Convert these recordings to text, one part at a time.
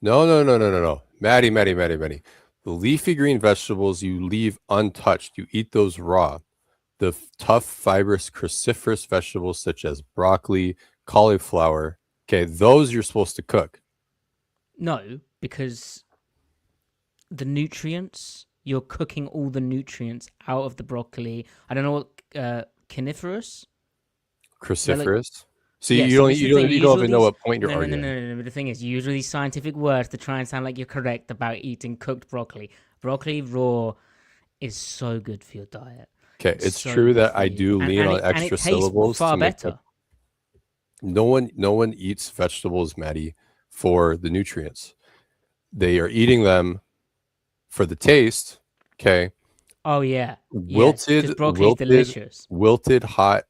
No. Maddie. The leafy green vegetables you leave untouched. You eat those raw. The tough, fibrous, cruciferous vegetables such as broccoli, cauliflower. Okay, those you're supposed to cook. No, because the nutrients, you're cooking all the nutrients out of the broccoli. I don't know what coniferous. They're like, Cruciferous. So yeah. See, this is the thing. you You use don't all even know these. what point you're No, no, no, arguing. no, no, no. But the thing is, you use all these scientific words to try and sound like you're correct about eating cooked broccoli. Broccoli raw is so good for your diet. Okay, It's it's so true good that for I you, do and lean and on it and it extra tastes syllables far to make up. better. No one eats vegetables, Maddie, for the nutrients. They are eating them for the taste. Okay, Oh yeah, yeah. Because wilted, broccoli is wilted, delicious. wilted, hot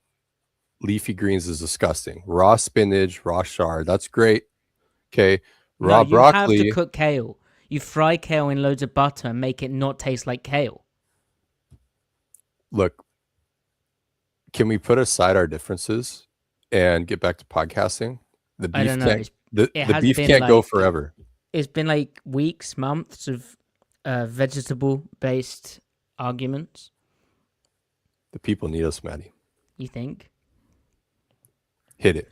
leafy greens is disgusting. Raw spinach, raw chard, that's great. Okay, No, raw you have to broccoli. cook kale. You fry kale in loads of butter and make it not taste like kale. Look, can we put aside our differences and get back to podcasting? The I beef don't know. can't. It The has beef been can't go like forever. it's been like weeks, months of vegetable based arguments. The people need us, Maddie. You think? Hit it.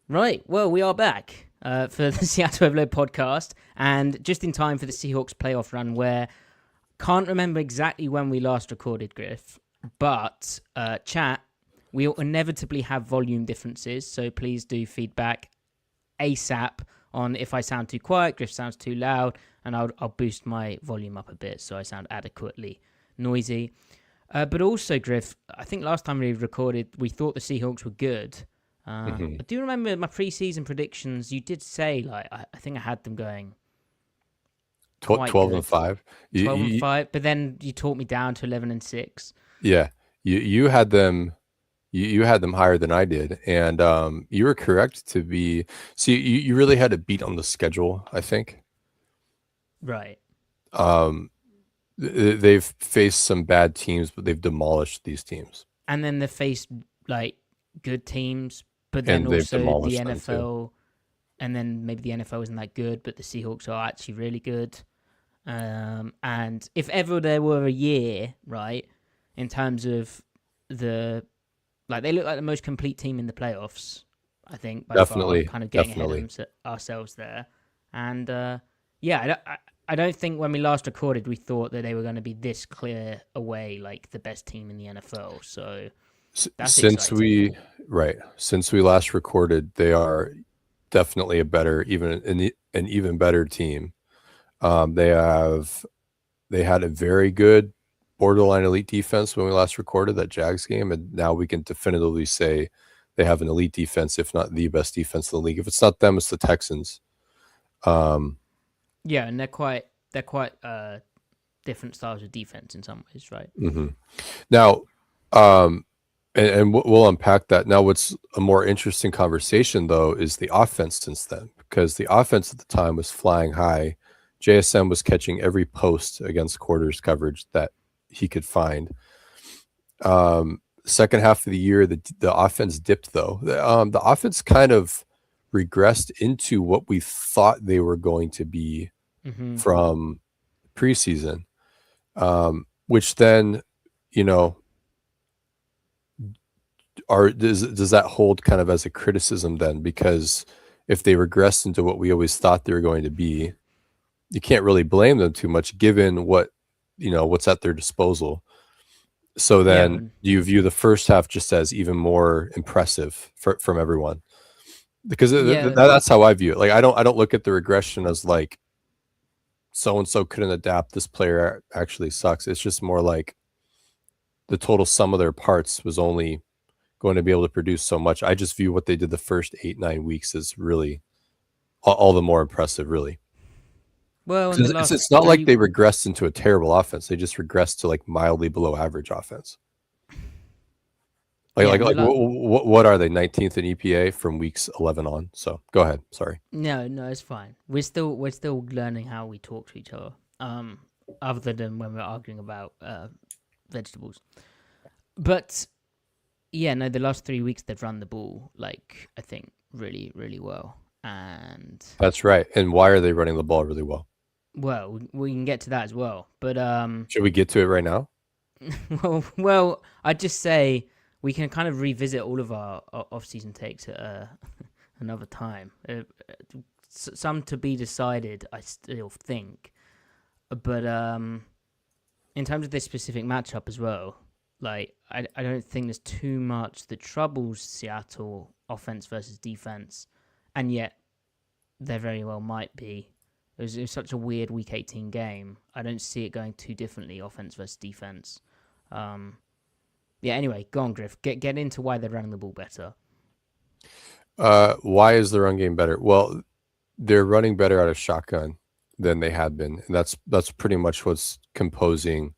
Right. Well, we are back for the Seattle Overload podcast, and just in time for the Seahawks playoff run. Where can't remember exactly when we last recorded, Griff, but chat. We'll inevitably have volume differences, so please do feedback ASAP on if I sound too quiet, Griff sounds too loud, and I'll boost my volume up a bit so I sound adequately noisy. But also, Griff, I think last time we recorded, we thought the Seahawks were good. Mm-hmm. I do remember my preseason predictions. You did say like I think I had them going quite 12 and good, 5. 12-5. But then you talked me down to 11-6. Yeah, you had them. You had them higher than I did, and you were correct to be. See, you really had to beat on the schedule. I think Right. um, they've faced some bad teams, but they've demolished these teams, And then they faced like good teams, but then and they've also the demolished them too. NFL, and then maybe the NFL isn't that good, but the Seahawks are actually really good. And if ever there were a year, right, in terms of the like, they look like the most complete team in the playoffs. I think by far, Definitely, kind of getting ahead of definitely. ourselves there. And yeah, I don't think when we last recorded we thought that they were going to be this clear away like the best team in the NFL. So that's Since exciting. since we last recorded, they are definitely a better, an even better team. They have they had a very good borderline elite defense when we last recorded that Jags game, and now we can definitively say they have an elite defense, if not the best defense in the league. If it's not them, it's the Texans. Um, Yeah, and they're quite different styles of defense in some ways, right? mhm. Now, um, and we'll unpack that. Now, what's a more interesting conversation though is the offense since then, because the offense at the time was flying high. JSM was catching every post against quarters coverage that he could find. Second half of the year, the offense dipped though. The offense kind of regressed into what we thought they were going to be Mm-hmm. from preseason, which then, you know, does that hold kind of as a criticism then? Because if they regressed into what we always thought they were going to be, you can't really blame them too much given what, what's at their disposal. So Yeah, then do you view the first half just as even more impressive from everyone? Because yeah, that's how I view it. Like I don't look at the regression as like so and so couldn't adapt. This player actually sucks. It's just more like the total sum of their parts was only going to be able to produce so much. I just view what they did the first 8-9 weeks as really all the more impressive. Really, well, in the 'cause last it's not like three, they regressed into a terrible offense. They just regressed to like mildly below average offense. Like yeah, like in the like last. what are they 19th in EPA from weeks 11 on? So go ahead. Sorry. No, no, it's fine. We're still learning how we talk to each other. Other than when we're arguing about vegetables. But yeah, no, the last 3 weeks they've run the ball, like, I think really, really well. And That's right. And why are they running the ball really well? well, we can get to that as well. But Should we get to it right now? well, I'd just say we can kind of revisit all of our off-season takes at another time. Some to be decided, I still think. But in terms of this specific matchup as well, like, I don't think there's too much that troubles Seattle offense versus defense, and yet there very well might be. It was such a weird Week 18 game. I don't see it going too differently, offense versus defense. Yeah. Anyway, go on, Griff. Get into why they're running the ball better. Why is the run game better? Well, they're running better out of shotgun than they had been, and that's pretty much what's composing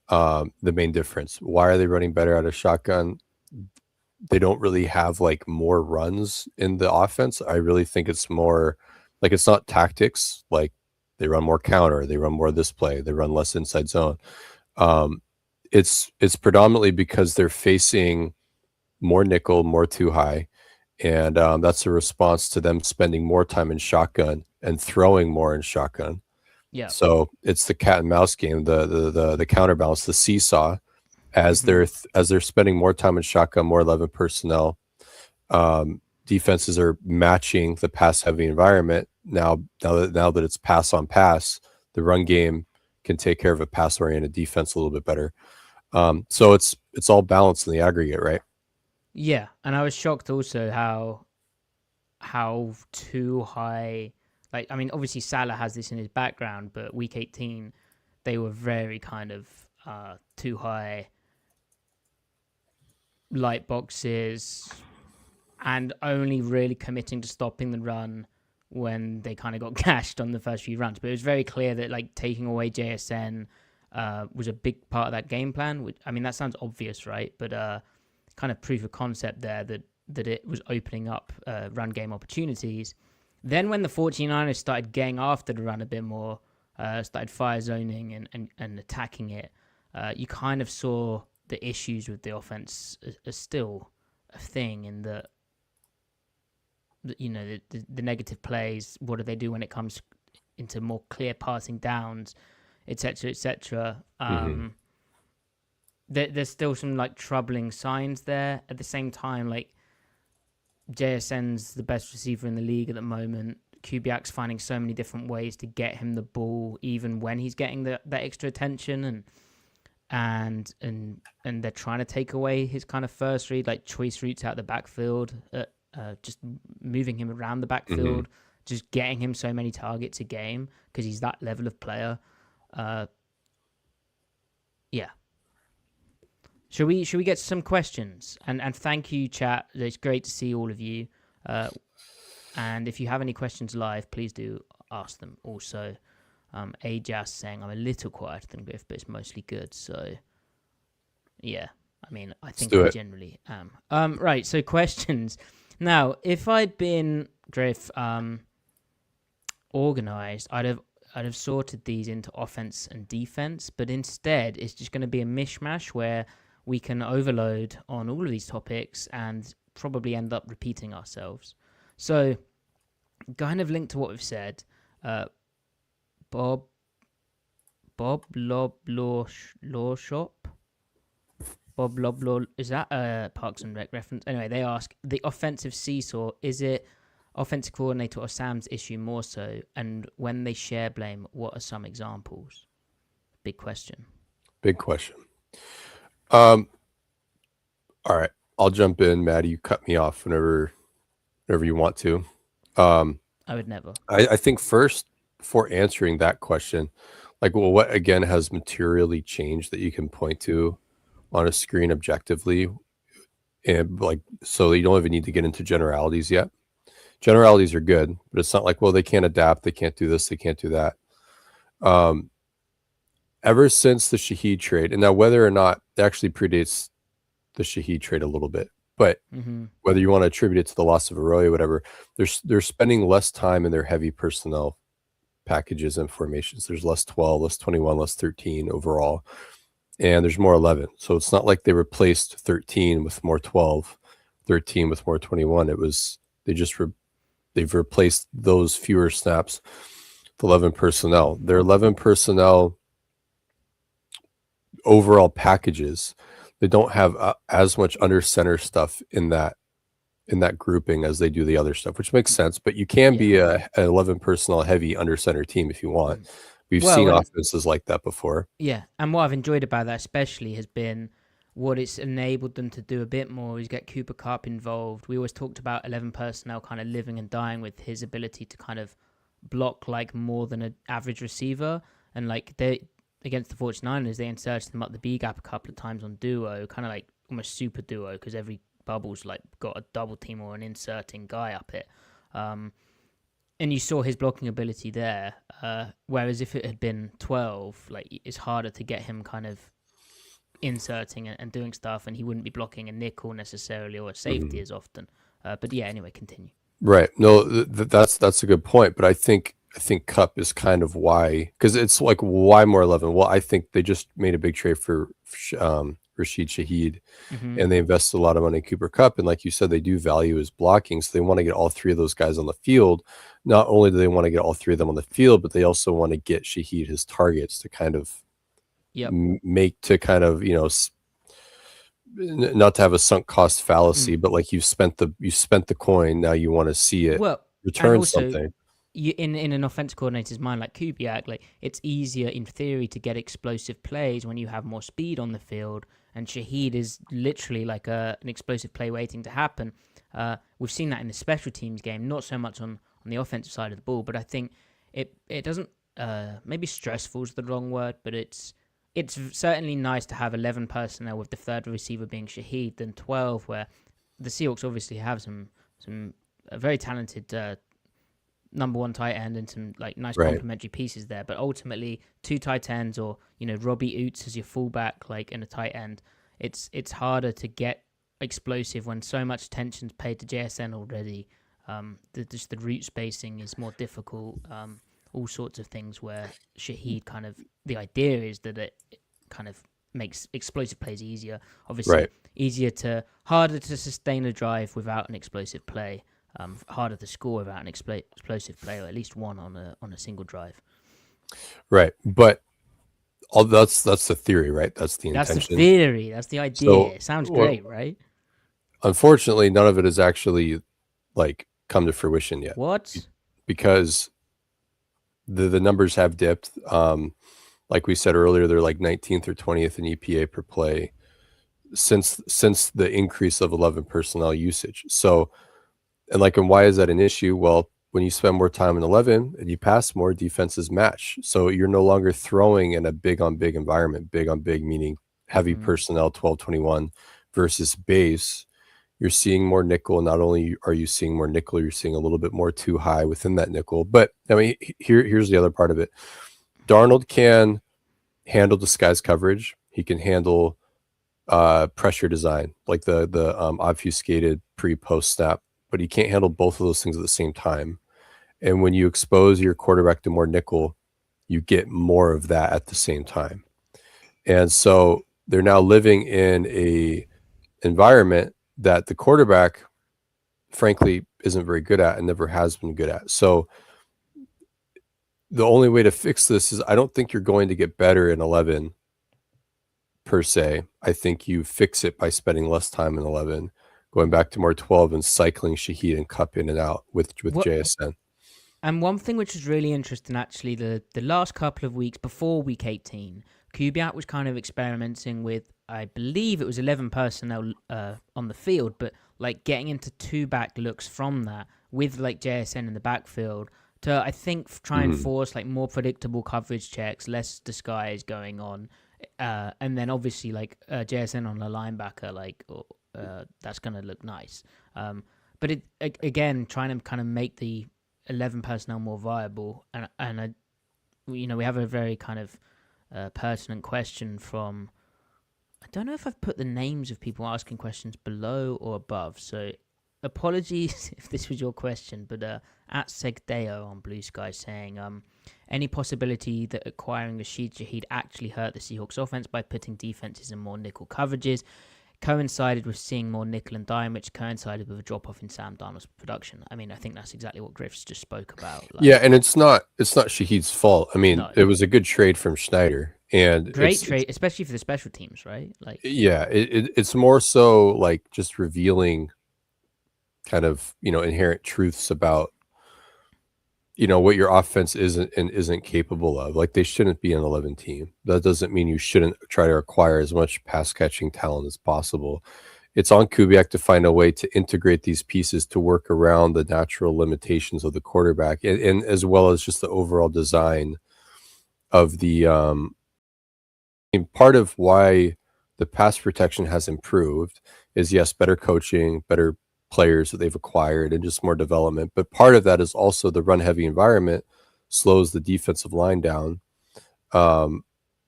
the main difference. Why are they running better out of shotgun? They don't really have like more runs in the offense. I really think it's more like, it's not tactics. Like, they run more counter, they run more this play, they run less inside zone. It's predominantly because they're facing more nickel, more too high, and that's a response to them spending more time in shotgun and throwing more in shotgun. Yeah. So it's the cat and mouse game, the counterbalance, the seesaw, as they're spending more time in shotgun, more 11 personnel. Defenses are matching the pass heavy environment. Now that it's pass on pass, the run game can take care of a pass oriented defense a little bit better. So it's all balanced in the aggregate, right? Yeah, and I was shocked also how too high. Like, I mean, obviously Salah has this in his background, but Week 18 they were very kind of too high light boxes, and only really committing to stopping the run when they kind of got gashed on the first few runs. But it was very clear that, like, taking away JSN was a big part of that game plan. Which, I mean, that sounds obvious, right? But kind of proof of concept there that it was opening up run game opportunities. Then when the 49ers started getting after the run a bit more, started fire zoning and attacking it, you kind of saw the issues with the offense as still a thing, in that, you know, the negative plays. What do they do when it comes into more clear passing downs, etc., etc. There's still some, like, troubling signs there. At the same time, like, JSN's the best receiver in the league at the moment. Kubiak's finding so many different ways to get him the ball, even when he's getting that extra attention, and they're trying to take away his kind of first read, like choice routes out the backfield, just moving him around the backfield, just getting him so many targets a game because he's that level of player. Yeah. Should we get some questions? And thank you, chat. It's great to see all of you. And if you have any questions live, please do ask them. Also, Ajas saying I'm a little quieter than Griff, but it's mostly good. So, yeah, I mean, I think I generally am. Right, so questions. Now, if I'd been, Griff, organized, I'd have sorted these into offense and defense, but instead it's just going to be a mishmash where we can overload on all of these topics and probably end up repeating ourselves. So, kind of linked to what we've said, Bob Lawshop? Bob Loblaw, is that a Parks and Rec reference? Anyway, they ask, the offensive seesaw, is it offensive coordinator or Sam's issue more so? And when they share blame, what are some examples? Big question. All right, I'll jump in. Maddie, you cut me off whenever you want to. I would never. I think first, before answering that question, like, well, what again has materially changed that you can point to on a screen objectively, and like, so you don't even need to get into generalities yet. Generalities are good, but it's not like, well, they can't adapt, they can't do this, they can't do that. Ever since the Shaheed trade, and now whether or not it actually predates the Shaheed trade a little bit, but whether you want to attribute it to the loss of Arroyo, whatever, they're spending less time in their heavy personnel packages and formations. There's less 12, less 21, less 13 overall. and there's more 11. So it's not like they replaced 13 with more 12, 13 with more 21. It was they've replaced those fewer snaps with 11 personnel. Their 11 personnel overall packages, they don't have as much under center stuff in that grouping as they do the other stuff, which makes sense. But you can be an 11 personnel heavy under center team if you want. We've seen offenses like that before. Yeah, and what I've enjoyed about that especially has been what it's enabled them to do a bit more is get Cooper Kupp involved. We always talked about 11 personnel kind of living and dying with his ability to kind of block like more than an average receiver. And like they against the 49ers, they inserted them up the B gap a couple of times on duo, kind of like almost super duo because every bubble's like got a double team or an inserting guy up it. And you saw his blocking ability there. Whereas if it had been 12, like it's harder to get him kind of inserting and doing stuff, and he wouldn't be blocking a nickel necessarily or a safety as often. But yeah, anyway, continue. Right. No, that's a good point. But I think Kupp is kind of why, because it's like why more 11. Well, I think they just made a big trade for Rashid Shaheed, and they invested a lot of money in Cooper Kupp. And like you said, they do value his blocking, so they want to get all three of those guys on the field. Not only do they want to get all three of them on the field, but they also want to get Shaheed his targets to kind of make to kind of not to have a sunk cost fallacy, but like you spent the coin, now you want to see it return something. In an offense coordinator's mind, like Kubiak, like it's easier in theory to get explosive plays when you have more speed on the field, and Shaheed is literally like an explosive play waiting to happen. We've seen that in the special teams game, not so much on the offensive side of the ball, but I think it doesn't maybe stressful is the wrong word, but it's certainly nice to have 11 personnel with the third receiver being Shaheed than 12, where the Seahawks obviously have some very talented number one tight end and some like nice complementary pieces there, but ultimately two tight ends or Robbie Oots as your fullback like in a tight end, it's harder to get explosive when so much attention's paid to JSN already. Just the route spacing is more difficult. All sorts of things where Shaheed kind of the idea is that it kind of makes explosive plays easier. Obviously, harder to sustain a drive without an explosive play. Harder to score without an explosive play, or at least one on a single drive. Right, but that's the theory, right? That's the intention. That's the theory. That's the idea. So, it sounds great, right? Unfortunately, none of it has actually like come to fruition yet. What? Because the numbers have dipped. Like we said earlier, they're like 19th or 20th in EPA per play since the increase of 11 personnel usage. So. And why is that an issue? Well, when you spend more time in 11 and you pass more, defenses match. So you're no longer throwing in a big on big environment. Big on big meaning heavy personnel, 12-21 versus base. You're seeing more nickel. Not only are you seeing more nickel, you're seeing a little bit more too high within that nickel. But I mean, here's the other part of it. Darnold can handle disguise coverage. He can handle pressure design, like the obfuscated pre-post snap. But he can't handle both of those things at the same time. And when you expose your quarterback to more nickel, you get more of that at the same time. And so they're now living in a environment that the quarterback, frankly, isn't very good at and never has been good at. So the only way to fix this is I don't think you're going to get better in 11 per se. I think you fix it by spending less time in 11. Going back to more 12 and cycling Shaheed and Kupp in and out with JSN. And one thing which is really interesting, actually, the last couple of weeks before week 18, Kubiak was kind of experimenting with, I believe it was 11 personnel on the field, but like getting into two back looks from that with like JSN in the backfield to, I think, try and force like more predictable coverage checks, less disguise going on. And then obviously like JSN on the linebacker, like... that's going to look nice. But it again, trying to kind of make the 11 personnel more viable. And we have a very kind of pertinent question from, I don't know if I've put the names of people asking questions below or above. So apologies if this was your question, but at Segdeo on Blue Sky saying, any possibility that acquiring Rashid Shaheed actually hurt the Seahawks offense by putting defenses in more nickel coverages coincided with seeing more nickel and dime, which coincided with a drop-off in Sam Darnold's production. I mean, I think that's exactly what Griff's just spoke about. Yeah, and it's not Shaheed's fault. I mean, No. it was a good trade from Schneider, and Great trade, especially for the special teams, right? Like, yeah, it's more so like just revealing kind of, inherent truths about, what your offense isn't and isn't capable of. Like, they shouldn't be an 11 team. That doesn't mean you shouldn't try to acquire as much pass catching talent as possible. It's on Kubiak to find a way to integrate these pieces to work around the natural limitations of the quarterback, and as well as just the overall design of the and part of why the pass protection has improved is, yes, better coaching, better players that they've acquired, and just more development. But part of that is also the run heavy environment slows the defensive line down.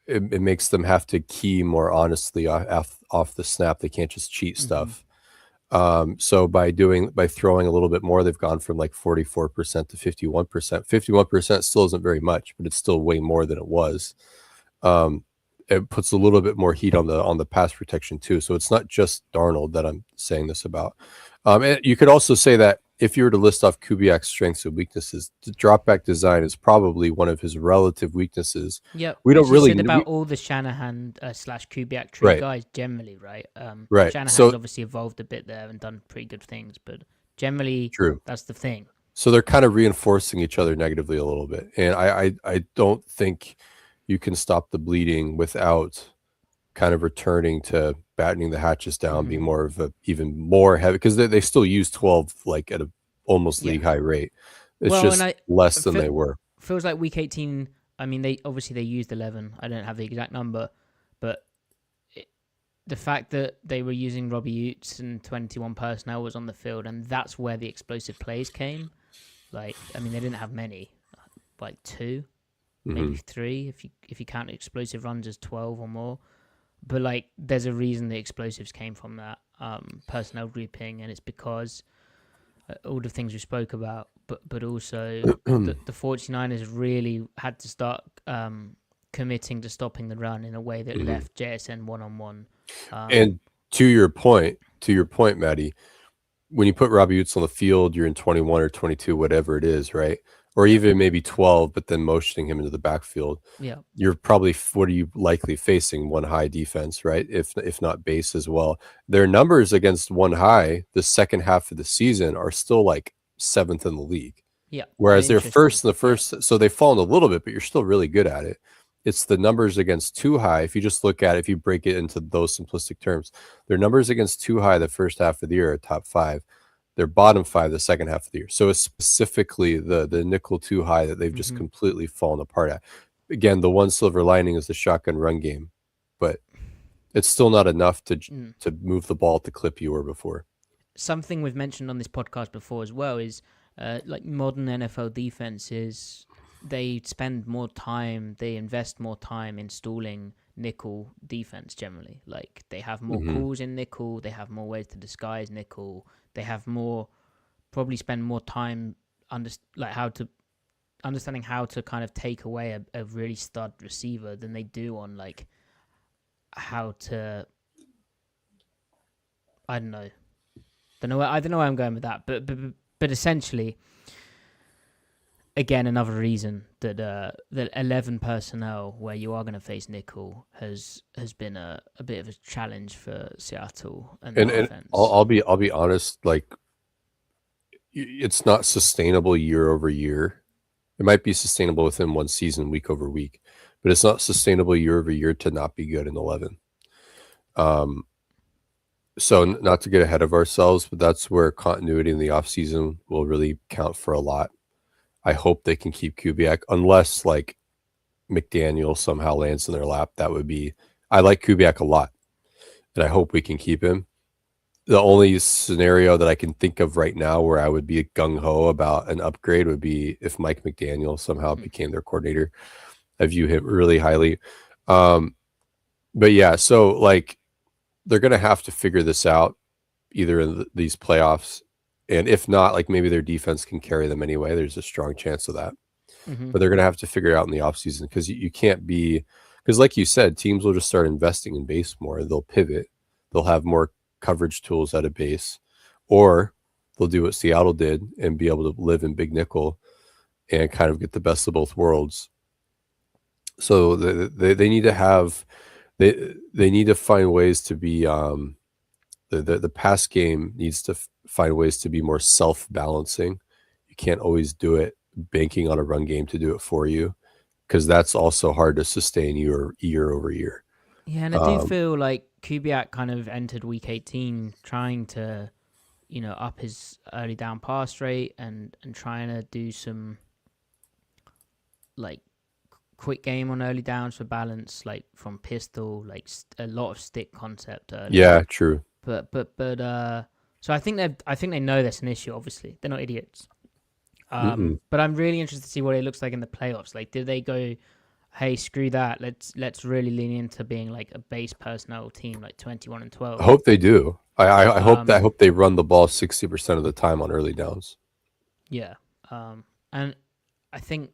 It makes them have to key more honestly off the snap. They can't just cheat stuff. So by throwing a little bit more, they've gone from like 44% to 51%. 51% still isn't very much, but it's still way more than it was. It puts a little bit more heat on the pass protection too. So it's not just Darnold that I'm saying this about. And you could also say that if you were to list off Kubiak's strengths and weaknesses, the drop back design is probably one of his relative weaknesses. yeah, We don't really said about all the Shanahan / Kubiak tree Right. guys generally, right? Right. Shanahan's So obviously evolved a bit there and done pretty good things, but generally, true. that's the thing. So they're kind of reinforcing each other negatively a little bit, and I don't think you can stop the bleeding without kind of returning to battening the hatches down, being more of a even more heavy, because they still use 12 like at a almost league high rate. It's Well, just and less than they were. Feels like week 18. I mean, they used 11. I don't have the exact number, but the fact that they were using Robbie Utes and 21 personnel was on the field, and that's where the explosive plays came. Like, I mean, they didn't have many, like 2, maybe 3 if you count explosive runs as 12 or more. But like, there's a reason the explosives came from that personnel grouping, and it's because all the things we spoke about, but also the 49ers really had to start committing to stopping the run in a way that left JSN one-on-one. And to your point, Maddie, when you put Robbie Utes on the field, you're in 21 or 22, whatever it is, right? Or even maybe 12, but then motioning him into the backfield. Yeah, You're probably, what are you likely facing? One high defense, right? If not base as well. Their numbers against one high the second half of the season are still like 7th in the league. yeah. Whereas they're first in the first, so they've fallen a little bit, but you're still really good at it. It's the numbers against too high. If you just look at it, if you break it into those simplistic terms, their numbers against too high the first half of the year are top 5. They're bottom 5 the second half of the year. So it's specifically the nickel too high that they've just completely fallen apart at. Again, the one silver lining is the shotgun run game, but it's still not enough to move the ball at the clip you were before. Something we've mentioned on this podcast before as well is like modern NFL defenses. They spend more time, they invest more time installing nickel defense generally. Like, they have more calls in nickel, they have more ways to disguise nickel, they have probably spend more time understanding how to kind of take away a really stud receiver than they do on like how to, I don't know where I'm going with that, but essentially, again, another reason that 11 personnel where you are going to face nickel has been a bit of a challenge for Seattle and offense. I'll be honest, like, it's not sustainable year over year. It might be sustainable within one season, week over week, but it's not sustainable year over year to not be good in 11. So not to get ahead of ourselves, but that's where continuity in the offseason will really count for a lot. I hope they can keep Kubiak, unless like McDaniel somehow lands in their lap. That would be, I like Kubiak a lot, and I hope we can keep him. The only scenario that I can think of right now where I would be gung-ho about an upgrade would be if Mike McDaniel somehow became their coordinator. I view him really highly. But yeah, so like, they're going to have to figure this out either in these playoffs, and if not, like, maybe their defense can carry them anyway. There's a strong chance of that. Mm-hmm. but they're going to have to figure it out in the offseason because you can't be, because like you said, teams will just start investing in base more. They'll pivot. They'll have more coverage tools at a base, or they'll do what Seattle did and be able to live in big nickel and kind of get the best of both worlds. So they need to have they need to find ways to be the pass game needs to find ways to be more self-balancing. You can't always do it banking on a run game to do it for you, because that's also hard to sustain year over year. Yeah, and I do feel like Kubiak kind of entered week 18 trying to, up his early down pass rate and trying to do some like quick game on early downs for balance, like from pistol, like a lot of stick concept early. Yeah, true. But so I think they know that's an issue. Obviously, they're not idiots. Mm-mm. But I'm really interested to see what it looks like in the playoffs. Like, did they go, hey, screw that, let's really lean into being like a base personnel team, like 21 and I 12. hope they do. I Um, hope they run the ball 60% of the time on early downs. yeah. And I think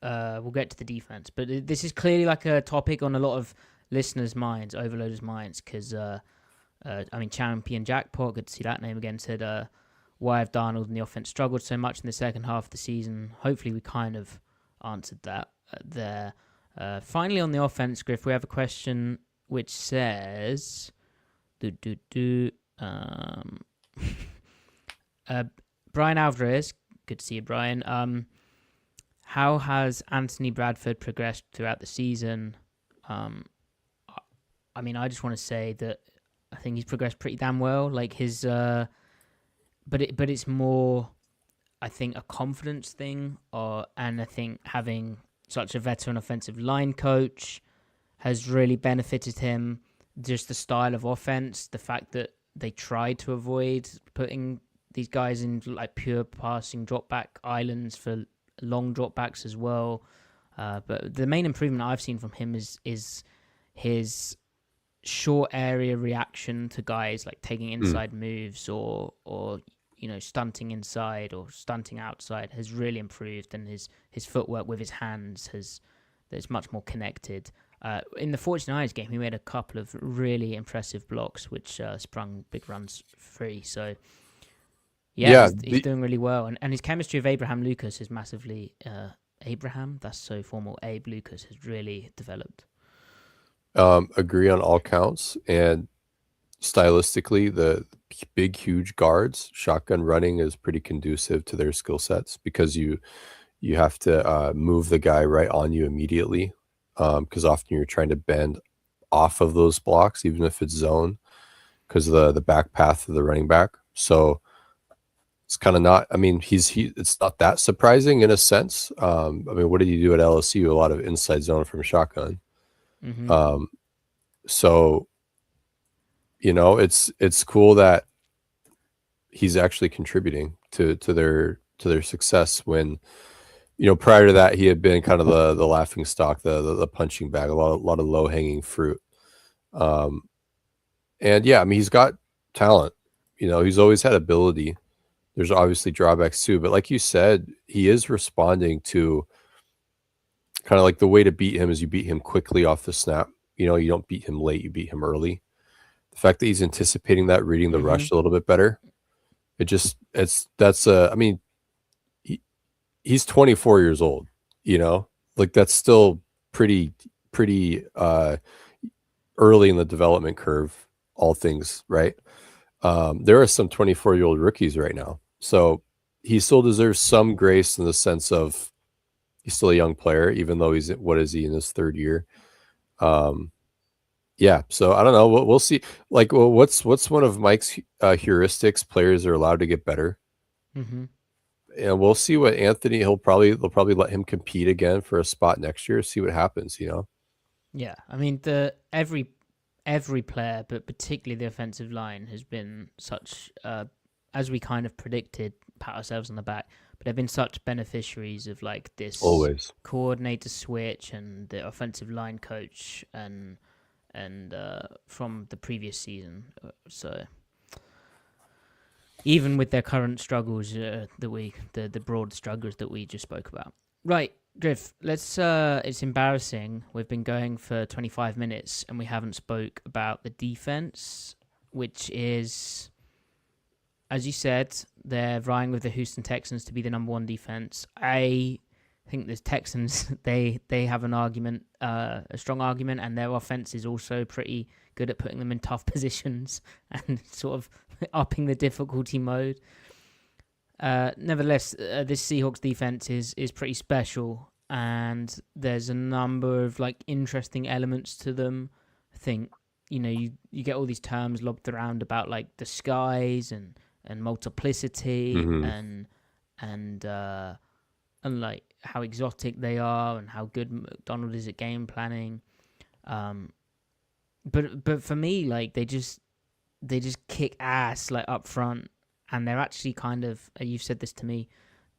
we'll get to the defense, but this is clearly like a topic on a lot of listeners' minds, overloaders' minds, because I mean, Champion Jackpot, good to see that name again, said, why have Darnold and the offense struggled so much in the second half of the season? Hopefully, we kind of answered that there. Finally, on the offense, Griff, we have a question which says, Brian Alvarez, good to see you, Brian. How has Anthony Bradford progressed throughout the season? I mean, I just want to say that I think he's progressed pretty damn well. Like his, but it's more, I think, a confidence thing, and I think having such a veteran offensive line coach has really benefited him. Just the style of offense, the fact that they tried to avoid putting these guys in like pure passing drop back islands for long dropbacks as well. But the main improvement I've seen from him is his short area reaction to guys like taking inside moves or stunting inside or stunting outside has really improved, and his footwork with his hands that's much more connected. In the 49ers game, he made a couple of really impressive blocks, which sprung big runs free. So, he's doing really well. And his chemistry of Abraham Lucas is massively... Abraham? That's so formal. Abe Lucas has really developed. Agree on all counts. And stylistically, the big, huge guards, shotgun running is pretty conducive to their skill sets, because you have to move the guy right on you immediately, because often you're trying to bend off of those blocks, even if it's zone, because of the back path of the running back. So it's kind of not, I mean, it's not that surprising in a sense. I mean, what did he do at LSU? A lot of inside zone from shotgun. Mm-hmm. So, it's cool that he's actually contributing to their success, when, prior to that, he had been kind of the laughing stock, the punching bag, a lot of low hanging fruit. And yeah, I mean, he's got talent. He's always had ability. There's obviously drawbacks too, but like you said, he is responding to kind of like the way to beat him is you beat him quickly off the snap. You don't beat him late, you beat him early. The fact that he's anticipating that, reading the rush a little bit better, I mean, he's 24 years old, like that's still pretty early in the development curve, all things, right? There are some 24-year-old rookies right now, so he still deserves some grace in the sense of he's still a young player, even though he's, what is he, in his third year? Yeah, so I don't know. We'll see. Like, well, what's one of Mike's heuristics? Players are allowed to get better, Mm-hmm. and we'll see what Anthony. They'll probably let him compete again for a spot next year. See what happens. Yeah, I mean every player, but particularly the offensive line, has been such, as we kind of predicted, pat ourselves on the back. But they've been such beneficiaries of like this Always. coordinator switch and the offensive line coach and from the previous season. So even with their current struggles, the broad struggles that we just spoke about. Right. Griff, let's it's embarrassing. We've been going for 25 minutes and we haven't spoke about the defense, which is, as you said, they're vying with the Houston Texans to be the number one defense. I think the Texans they have an argument, a strong argument, and their offense is also pretty good at putting them in tough positions and sort of upping the difficulty mode. Nevertheless, this Seahawks defense is pretty special, and there's a number of like interesting elements to them. I think you get all these terms lobbed around about like disguise and multiplicity Hmm. and like how exotic they are and how good McDonald is at game planning. Um, but for me, like they just kick ass like up front, and they're actually kind of. You've said this to me.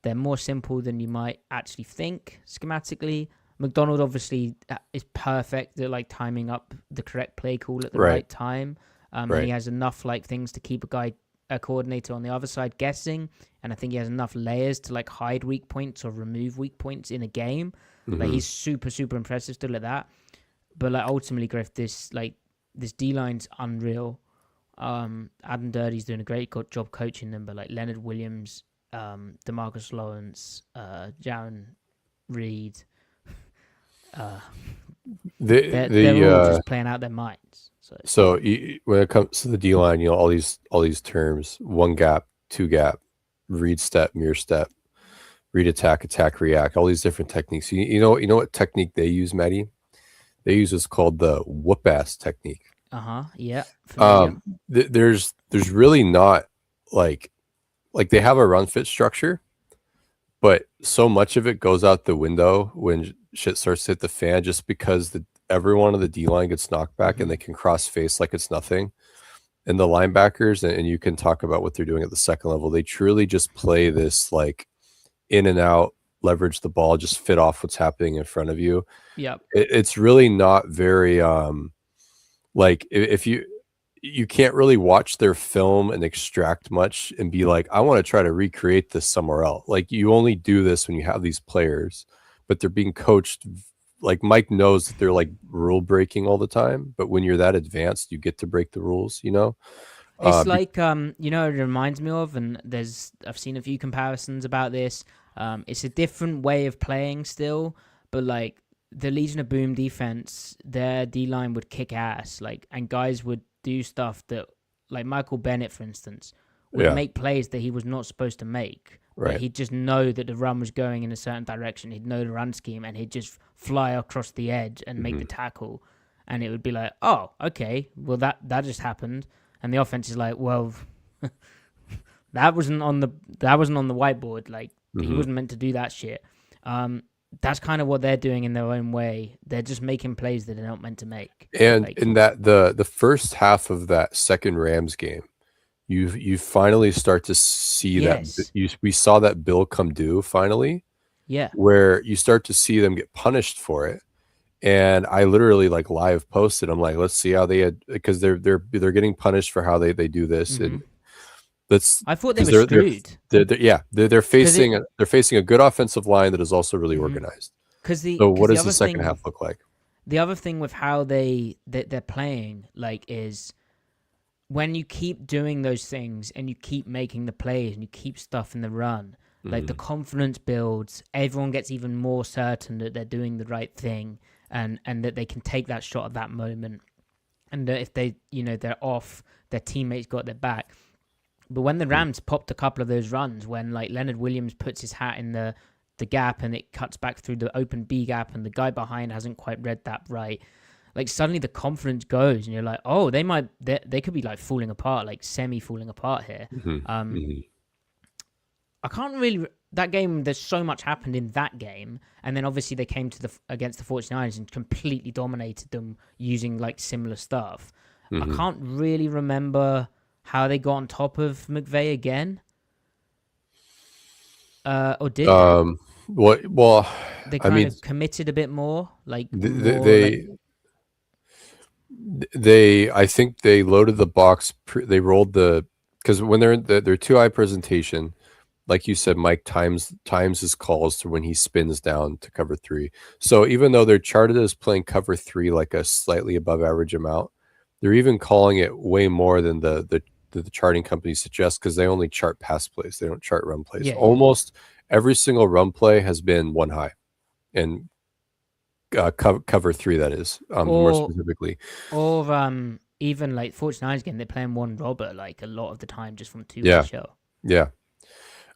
They're more simple than you might actually think schematically. McDonald obviously is perfect at like timing up the correct play call at the Right. right time, and he Right. has enough like things to keep a coordinator on the other side guessing, and I think he has enough layers to like hide weak points or remove weak points in a game. Like Hmm. he's super impressive still at that. But like ultimately, Griff, this D line's unreal. Adam Dirty's doing a great job coaching them, but like Leonard Williams, Demarcus Lawrence, Jaron Reed, uh, The they're all just playing out their minds. So So when it comes to the D line, all these terms: one gap, two gap, read step, mirror step, read attack, attack react. All these different techniques. You know what technique they use, Maddie? They use what's called the whoop ass technique. yeah, familiar. Um, there's really not like they have a run fit structure, but so much of it goes out the window when shit starts to hit the fan, just because every one of the D line gets knocked back and Hmm. they can cross face like it's nothing. And the linebackers, and you can talk about what they're doing at the second level, they truly just play this like in and out, leverage the ball, just fit off what's happening in front of you. Yep. It's really not very like if you can't really watch their film and extract much and be like, I want to try to recreate this somewhere else. Like you only do this when you have these players, but they're being coached. Like Mike knows that they're like rule breaking all the time, but when you're that advanced, you get to break the rules, you know? It's Be- like it reminds me of, and I've seen a few comparisons about this. It's a different way of playing still, but like the Legion of Boom defense, their D line would kick ass, like, and guys would do stuff that, like Michael Bennett, for instance, would yeah, make plays that he was not supposed to make. But right. he'd just know that the run was going in a certain direction. He'd know the run scheme, and he'd just fly across the edge and make Hmm. the tackle. And it would be like, oh, okay, well that just happened, and the offense is like, well, that wasn't on the whiteboard. Like he Hmm. wasn't meant to do that shit. That's kind of what they're doing in their own way. They're just making plays that they're not meant to make. And Like in that the first half of that second Rams game, you finally start to see yes, we saw that bill come due finally, yeah, where you start to see them get punished for it. And I literally like live posted. I'm like, let's see how they had, because they're getting punished for how they do this, hmm. and that's I thought they because were screwed they're because facing a good offensive line that is also really mm-hmm. organized. Cause the So because what the does the other second thing half look like? the other thing with how they're playing like is when you keep doing those things and you keep making the plays and you keep stuff in the run, like the Hmm. confidence builds, everyone gets even more certain that they're doing the right thing and that they can take that shot at that moment. And that if they're off, their teammates got their back. But when the Rams popped a couple of those runs, when like Leonard Williams puts his hat in the gap and it cuts back through the open B gap and the guy behind hasn't quite read that right, like suddenly the confidence goes and you're like, oh, they could be like falling apart, like semi falling apart here. Hmm. um Hmm. I can't really that game, there's so much happened in that game, and then obviously they came to the against the 49ers and completely dominated them using like similar stuff. I Hmm. can't really remember how they got on top of McVay again, or did they? What? Well, They I kind mean, of committed a bit more, like they, more like they I think they loaded the box. They rolled because when they're in their 2 eye presentation, like you said, Mike times his calls to when he spins down to cover 3. So even though they're charted as playing cover 3 like a slightly above average amount, they're even calling it way more than the charting companies suggest, because they only chart pass plays. They don't chart run plays. Yeah, Almost every single run play has been one high, and cover 3, that is, more or specifically. even like 49ers game, they're playing one Robert like a lot of the time just from two high Yeah, shell. yeah.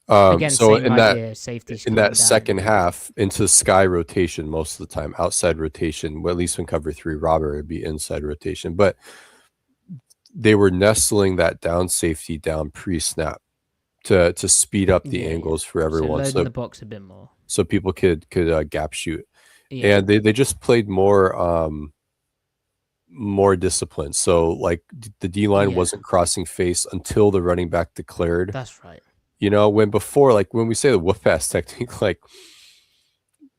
Again, So same in that idea. Safety's in coming that down in the second middle. half into sky rotation most of the time, outside rotation, well, at least when cover 3 Robert would be inside rotation, but they were nestling that down safety down pre-snap to speed up the Yeah, yeah. angles for So everyone, loading so the box a bit more. people could gap shoot, Yeah, and they just played more disciplined. So like the D line yeah. wasn't crossing face until the running back declared. That's right. When before, like when we say the whoop pass technique, like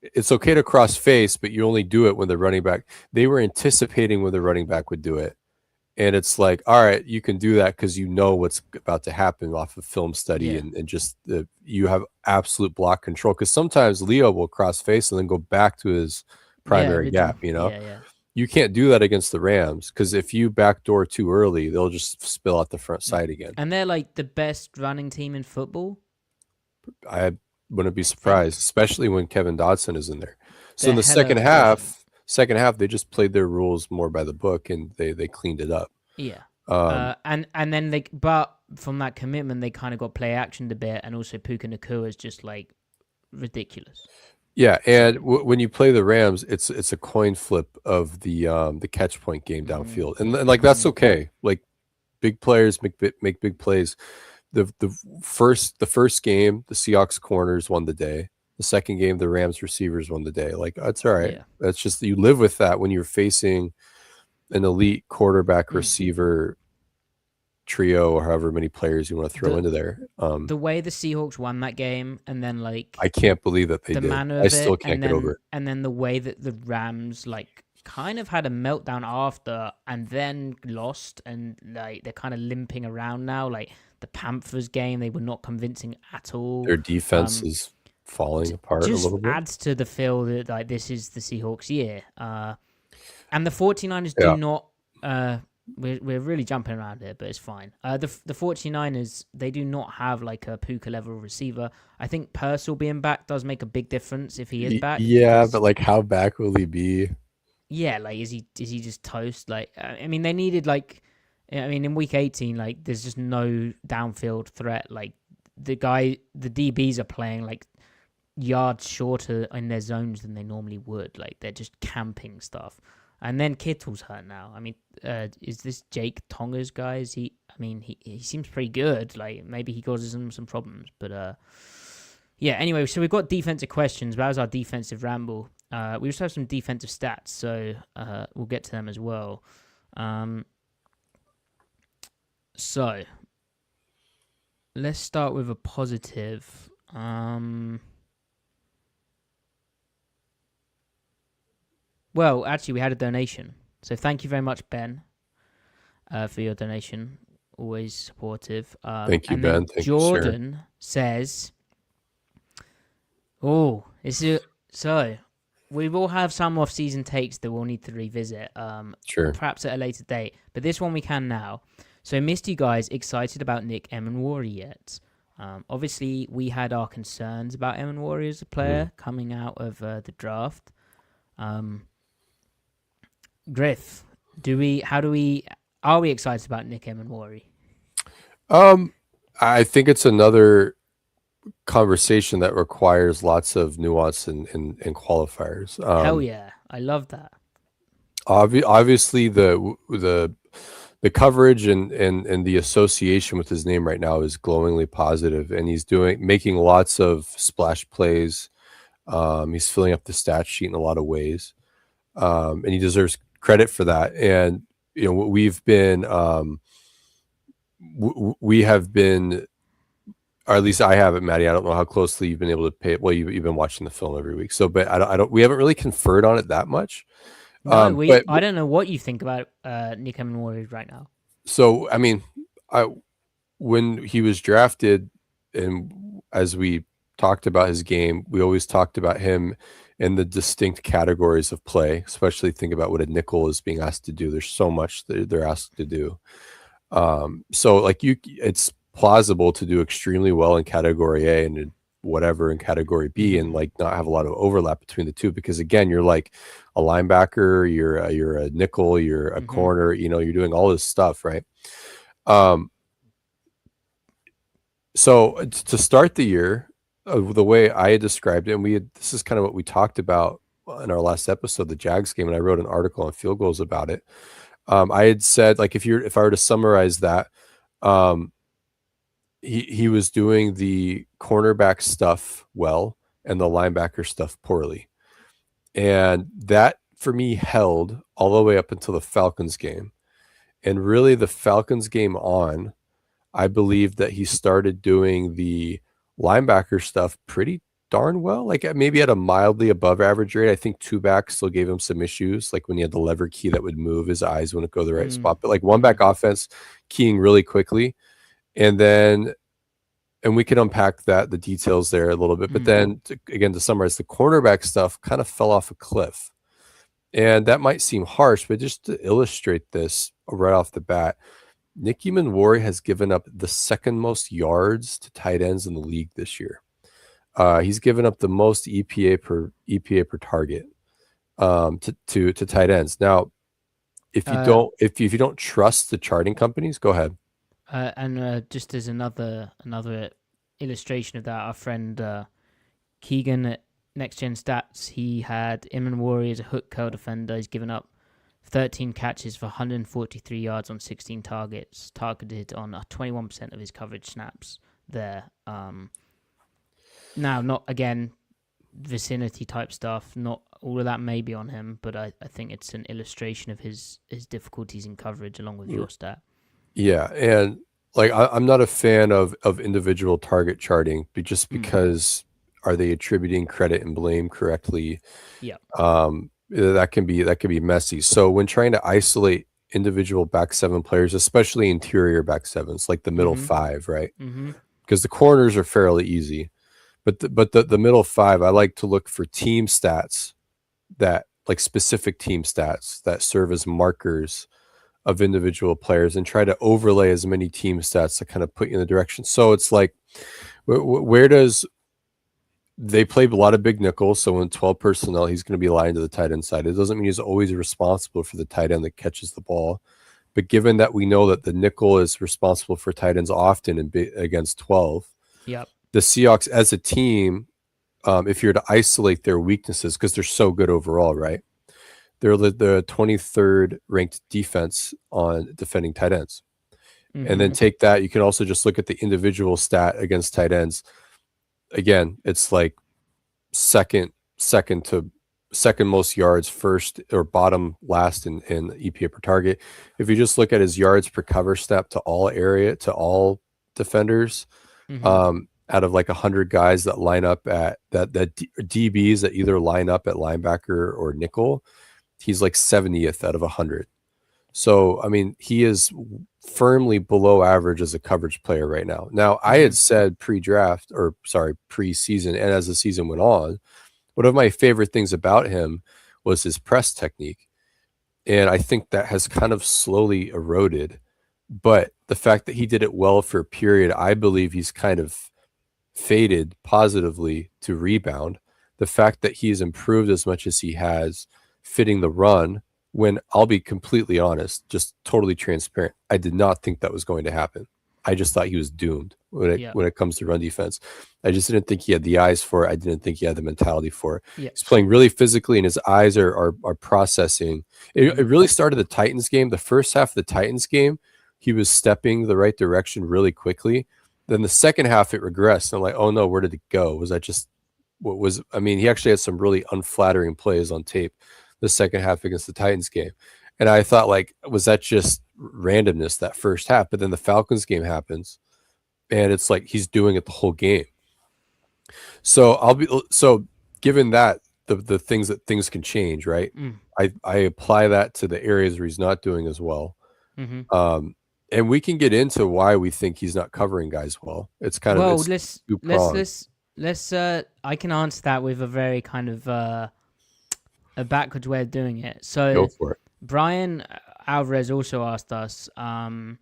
it's okay to cross face, but you only do it when the running back. They were anticipating when the running back would do it, and it's like, all right, you can do that because you know what's about to happen off of film study, Yeah, and just you have absolute block control. Because sometimes Leo will cross face and then go back to his yeah. primary Original. gap. Yeah, yeah. You can't do that against the Rams, because if you backdoor too early, they'll just spill out the front Mm. side again. And they're like the best running team in football. I wouldn't be They surprised, especially when Kevin Dodson is in there. So they're in the hella efficient. second half, they just played their rules more by the book, and they cleaned it up. Yeah. Um, And then but from that commitment they kind of got play action a bit, and also Puka Nakua is just like ridiculous. yeah, So and when you play the Rams, it's a coin flip of the catch point game downfield, and like that's okay. Like big players make big plays. The first game, the Seahawks corners won the day. The second game, the Rams receivers won the day. Like that's all right. yeah. That's just, you live with that when you're facing an elite quarterback Mm. receiver trio, or however many players you want to throw The into there. the way the Seahawks won that game, and then I like can't believe that they the did. manner I of still it, can't get over it. and then the way that the Rams like kind of had a meltdown after, and then lost, and like they're kind of limping around now. Like the Panthers game, they were not convincing at all. Their defense is falling apart a Just little bit. adds to the feel that like this is the Seahawks year. And the 49ers do Yeah. not. We're really jumping around here, but it's fine. The 49ers, they do not have like a Puka level receiver. I think Purcell being back does make a big difference if he is back. Yeah, Because but like how back will he be? yeah, like is he just toast? Like I mean, they needed like, I mean, in week 18, like there's just no downfield threat. Like the DBs are playing like yards shorter in their zones than they normally would. Like they're just camping stuff. And then Kittle's hurt now. I mean, is this Jake Tonga's guy? Is he? I mean, he seems pretty good. Like maybe he causes them some problems, but yeah. Anyway, so we've got defensive questions. That was our defensive ramble. We also have some defensive stats, so we'll get to them as well. So let's start with a positive. Well, actually, we had a donation. So thank you very much, Ben, for your donation. Always supportive. Thank you, and Ben. then Thank you, Sharon. Jordan says, "Oh, so we will have some off-season takes that we'll need to revisit, Sure. perhaps at a later date. But this one we can now. So, missed you guys excited about Nick Emenwari yet? Obviously, we had our concerns about Emenwari as a player coming out of the draft. Griff, are we excited about Nick Emenwari? I think it's another conversation that requires lots of nuance and qualifiers. Hell yeah, I love that. Obviously, the coverage and the association with his name right now is glowingly positive, and he's making lots of splash plays. He's filling up the stat sheet in a lot of ways, and he deserves credit for that. And we've been we have been, or at least I haven't, Maddie. I don't know how closely you've been able to pay it. Well, you've been watching the film every week, so but I don't. We haven't really conferred on it that much. No, But I don't know what you think about Nick Emenwari right now. so I mean, when he was drafted, and as we talked about his game, we always talked about him in the distinct categories of play, especially think about what a nickel is being asked to do. There's so much that they're asked to do. So like it's plausible to do extremely well in category A and whatever in category B and like not have a lot of overlap between the two, because again, you're like a linebacker, you're a nickel, you're a corner, you're doing all this stuff, right? So to start the year, the way I had described it, and this is kind of what we talked about in our last episode, the Jags game, and I wrote an article on Field Goals about it. I had said, like, if I were to summarize that, he was doing the cornerback stuff well and the linebacker stuff poorly, and that for me held all the way up until the Falcons game, and really the Falcons game on, I believe that he started doing the linebacker stuff pretty darn well. Like maybe at a mildly above average rate. I think two back still gave him some issues, like when he had the lever key that would move, his eyes wouldn't go to the right spot. But like one back offense keying really quickly. And we can unpack the details there a little bit. But then again, to summarize, the cornerback stuff kind of fell off a cliff. And that might seem harsh, but just to illustrate this right off the bat, Nicky Manwari has given up the second most yards to tight ends in the league this year. He's given up the most EPA per target to tight ends. Now, if you don't trust the charting companies, go ahead. And just as another illustration of that, our friend Keegan at Next Gen Stats, he had Manwari as a hook curl defender. He's given up 13 catches for 143 yards on 16 targets, targeted on 21% of his coverage snaps there. Now, not, again, vicinity type stuff, not all of that may be on him, but I think it's an illustration of his difficulties in coverage along with your stat. Yeah, and like I'm not a fan of individual target charting, just because are they attributing credit and blame correctly? Yeah. That can be messy. So when trying to isolate individual back seven players, especially interior back sevens, like the middle five, right? Because the corners are fairly easy, but the middle five, I like to look for team stats that, like, specific team stats that serve as markers of individual players, and try to overlay as many team stats to kind of put you in the direction. So it's like, where does they play a lot of big nickels, so in 12 personnel, he's going to be aligned to the tight end side. It doesn't mean he's always responsible for the tight end that catches the ball. But given that we know that the nickel is responsible for tight ends often against 12, the Seahawks as a team, if you're to isolate their weaknesses, because they're so good overall, right? They're the 23rd ranked defense on defending tight ends. And then take that, you can also just look at the individual stat against tight ends. Again, it's like second most yards, first or bottom last in EPA per target. If you just look at his yards per cover step to all defenders, out of like 100 guys that line up at that DBs that either line up at linebacker or nickel, he's like 70th out of 100. So, I mean, he is firmly below average as a coverage player right now. Now, I had said preseason, and as the season went on, one of my favorite things about him was his press technique. And I think that has kind of slowly eroded. But the fact that he did it well for a period, I believe he's kind of faded positively to rebound. The fact that he's improved as much as he has fitting the run, when I'll be completely honest, just totally transparent, I did not think that was going to happen. I just thought he was doomed when it comes to run defense. I just didn't think he had the eyes for it. I didn't think he had the mentality for it. He's playing really physically, and his eyes are processing. It really started the Titans game. The first half of the Titans game, he was stepping the right direction really quickly. Then the second half, it regressed. I'm like, oh no, where did it go? Was that just what was? I mean, he actually had some really unflattering plays on tape the second half against the Titans game. And I thought, like, was that just randomness that first half? But then the Falcons game happens, and it's like he's doing it the whole game. So given that the things that things can change, right? I apply that to the areas where he's not doing as well. And we can get into why we think he's not covering guys well. It's kind of Well, it's let's two let's pronged. let's let's. I can answer that with a very kind of a backwards way of doing it. Go So for it. Brian Alvarez also asked us, how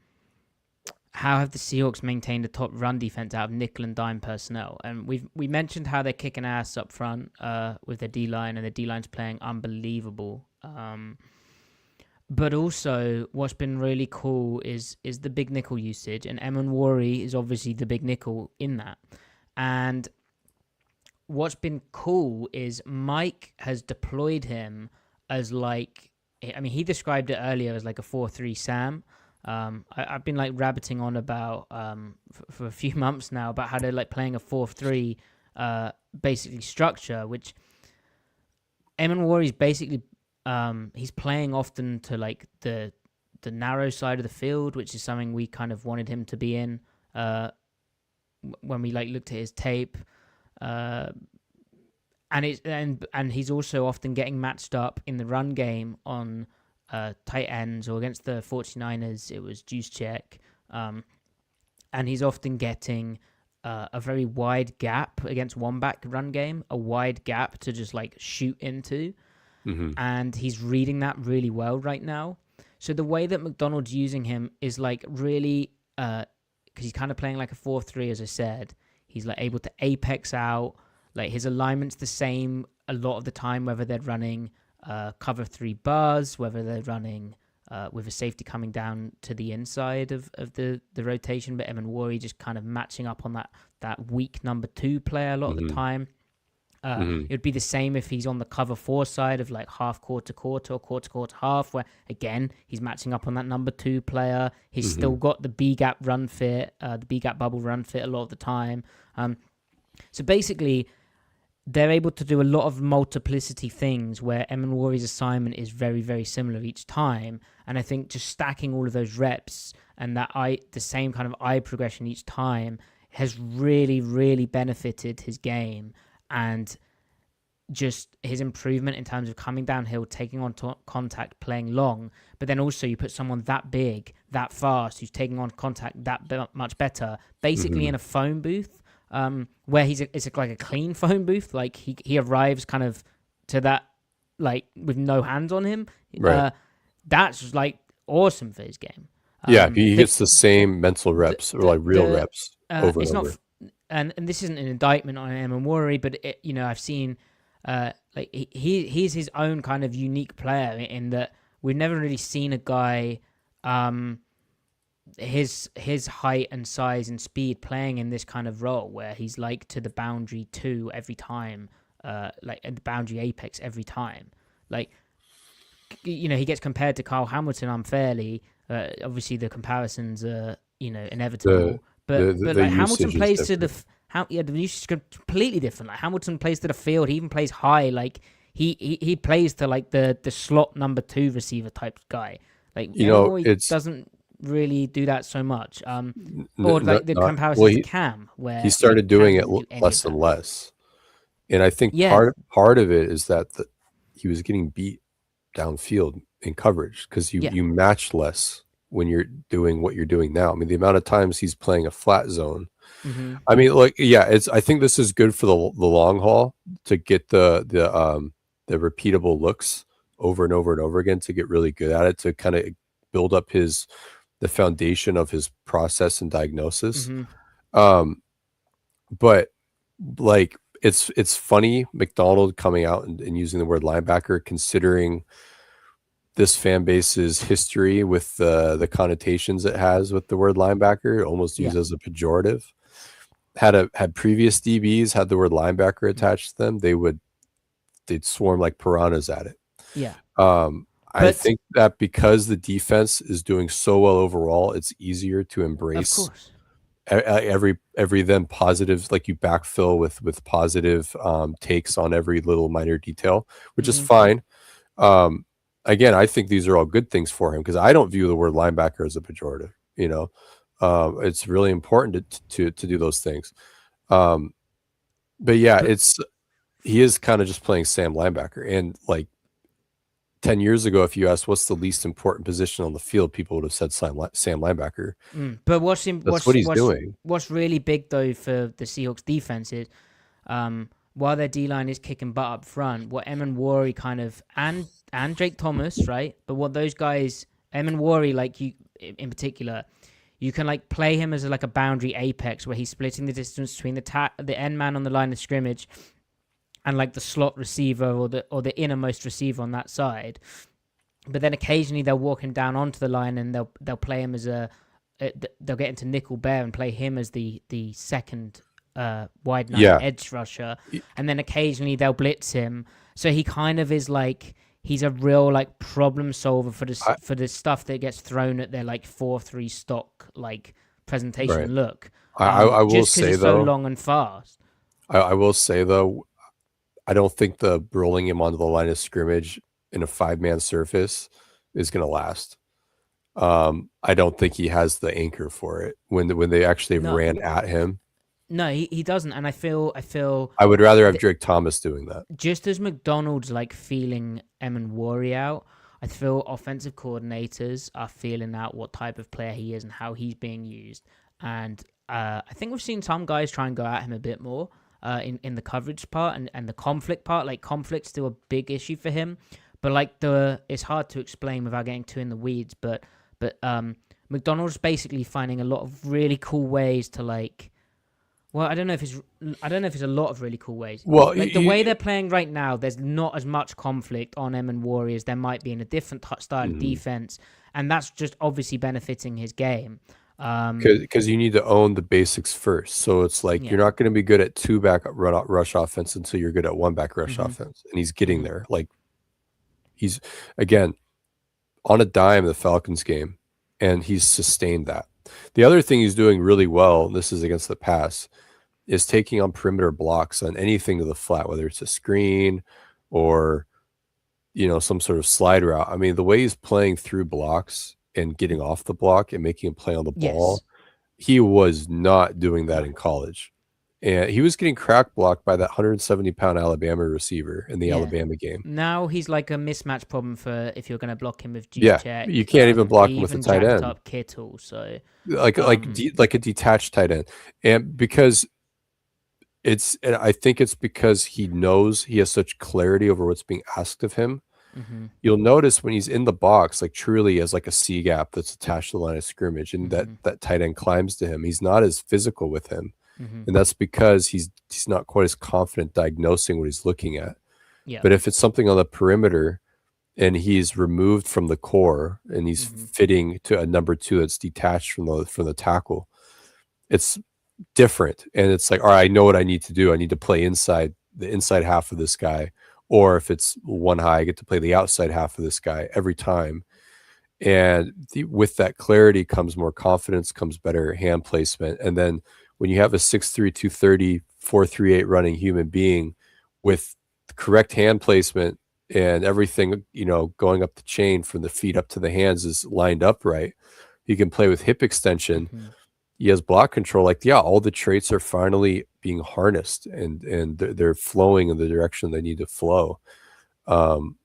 have the Seahawks maintained a top run defense out of nickel and dime personnel? And we mentioned how they're kicking ass up front with their D line, and the D line's playing unbelievable. But also, what's been really cool is the big nickel usage, and Eamon Worry is obviously the big nickel in that. And what's been cool is Mike has deployed him as like, I mean, he described it earlier as like a 4-3 Sam. I've been like rabbiting on about for a few months now about how they're like playing a 4-3 basically structure, which Eamon Worry's basically he's playing often to like the narrow side of the field, which is something we kind of wanted him to be in when we like looked at his tape. And he's also often getting matched up in the run game on tight ends, or against the 49ers it was Juice Check, and he's often getting a very wide gap against one back run game, a wide gap to just like shoot into, and he's reading that really well right now. So the way that McDonald's using him is like really, because he's kind of playing like a 4-3, as I said. He's like able to apex out. Like his alignment's the same a lot of the time, whether they're running cover 3 bars, whether they're running with a safety coming down to the inside of the rotation, but Eamon Worry just kind of matching up on that weak number 2 player a lot of the time. It would be the same if he's on the cover 4 side of like half quarter or quarter half, where again he's matching up on that number 2 player. He's still got the B gap run fit, the B gap bubble run fit a lot of the time. So basically, they're able to do a lot of multiplicity things where Eamon Worry's assignment is very, very similar each time. And I think just stacking all of those reps and the same kind of eye progression each time has really, really benefited his game, and just his improvement in terms of coming downhill, taking on contact, playing long. But then also you put someone that big, that fast, who's taking on contact that much better, basically in a phone booth, where it's like a clean phone booth. Like he arrives kind of to that like with no hands on him. Right. That's like awesome for his game. Yeah, he gets the same mental reps, or like real reps over it's and not over. and this isn't an indictment on Eamon Worry, but I've seen like he's his own kind of unique player in that we've never really seen a guy his height and size and speed playing in this kind of role where he's like to the boundary 2 every time, like at the boundary apex every time. Like, he gets compared to Kyle Hamilton unfairly. Obviously the comparisons are inevitable, but The like Hamilton usage is plays to the different. the usage is completely different. Like Hamilton plays to the field, he even plays high. Like he plays to like the slot number 2 receiver type guy. Like Eamon doesn't really do that so much. Or like the comparisons to Cam, where he started Cam doing it doesn't do any less of and that. less. And I think Yeah, part of it is that he was getting beat downfield in coverage because you match less when you're doing what you're doing now. I mean, the amount of times he's playing a flat zone. I mean, like, yeah, I think this is good for the long haul to get the repeatable looks over and over and over again, to get really good at it, to kind of build up the foundation of his process and diagnosis. But like, it's funny, McDonald coming out and using the word linebacker, considering this fan base's history with the connotations it has with the word linebacker, almost used as a pejorative. Had previous DBs had the word linebacker attached to them, they'd swarm like piranhas at it. Yeah. I think that because the defense is doing so well overall, it's easier to embrace. Of course. Every then positive, like you backfill with positive takes on every little minor detail, which is fine. Again, I think these are all good things for him, because I don't view the word linebacker as a pejorative. It's really important to do those things. But yeah, he is kind of just playing Sam linebacker, and like 10 years ago, if you asked what's the least important position on the field, people would have said Sam linebacker. But That's what he's doing. what's really big though for the Seahawks defense is, while their D line is kicking butt up front, what Warry kind of and Drake Thomas, right? But what those guys, Warry, like you in particular, you can like play him as like a boundary apex where he's splitting the distance between the end man on the line of scrimmage and like the slot receiver or the innermost receiver on that side. But then occasionally they'll walk him down onto the line and they'll play him as they'll get into nickel bear and play him as the second wide nine edge rusher, and then occasionally they'll blitz him. So he kind of is like he's a real like problem solver for the stuff that gets thrown at their like 4-3 stock like presentation Right. look. I will just say it's though, so long and fast. I will say though, I don't think the rolling him onto the line of scrimmage in a 5-man surface is going to last. I don't think he has the anchor for it when they actually ran at him. No, he doesn't, and I feel I would rather have Drake Thomas doing that. Just as McDonald's like feeling Warry out, I feel offensive coordinators are feeling out what type of player he is and how he's being used. And I think we've seen some guys try and go at him a bit more in the coverage part and the conflict part. Like conflict's still a big issue for him, but like it's hard to explain without getting too in the weeds. But McDonald's basically finding a lot of really cool ways to like. Well, I don't know if it's a lot of really cool ways. Well, like the way they're playing right now, there's not as much conflict on Warry as there might be in a different style of defense, and that's just obviously benefiting his game. Because you need to own the basics first. So it's like you're not going to be good at 2-back rush offense until you're good at 1-back rush offense, and he's getting there. Like he's again on a dime the Falcons game, and he's sustained that. The other thing he's doing really well, this is against the pass, is taking on perimeter blocks on anything to the flat, whether it's a screen or some sort of slide route. I mean, the way he's playing through blocks and getting off the block and making him play on the ball, he was not doing that in college. And he was getting crack blocked by that 170-pound Alabama receiver in the Alabama game. Now he's like a mismatch problem for if you're going to block him with G-check. You can't even block him with a tight end. Up Kittle, so like a detached tight end, and because I think it's because he knows he has such clarity over what's being asked of him. Mm-hmm. You'll notice when he's in the box, like truly as like a C gap that's attached to the line of scrimmage, and that tight end climbs to him. He's not as physical with him. And that's because he's not quite as confident diagnosing what he's looking at. Yeah. But if it's something on the perimeter and he's removed from the core and he's fitting to a number 2 that's detached from the tackle, it's different. And it's like, all right, I know what I need to do. I need to play the inside half of this guy. Or if it's one high, I get to play the outside half of this guy every time. And with that clarity comes more confidence, comes better hand placement. And then when you have a 6'3", 230, 4.38 running human being with the correct hand placement and everything, going up the chain from the feet up to the hands is lined up right, he can play with hip extension. He has block control. Like, all the traits are finally being harnessed and they're flowing in the direction they need to flow. That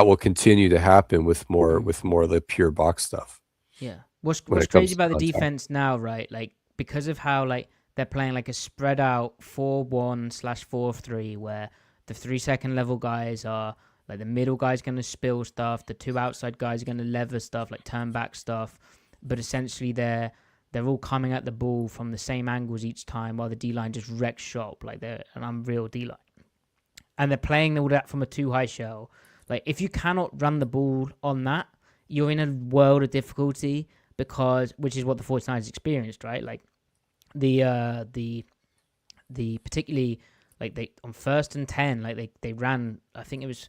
will continue to happen with more of the pure box stuff. Yeah. What's crazy about the defense now, right? Like, because of how like they're playing like a spread out 4-1/4-3 where the 3-second level guys are like the middle guy's going to spill stuff, the 2 outside guys are going to lever stuff, like turn back stuff, but essentially they're all coming at the ball from the same angles each time while the D-line just wrecks shop like they're an unreal D-line. And they're playing all that from a 2-high shell. Like if you cannot run the ball on that, you're in a world of difficulty. Which is what the 49ers experienced, right? Like the particularly like they on 1st and 10, like they ran. I think it was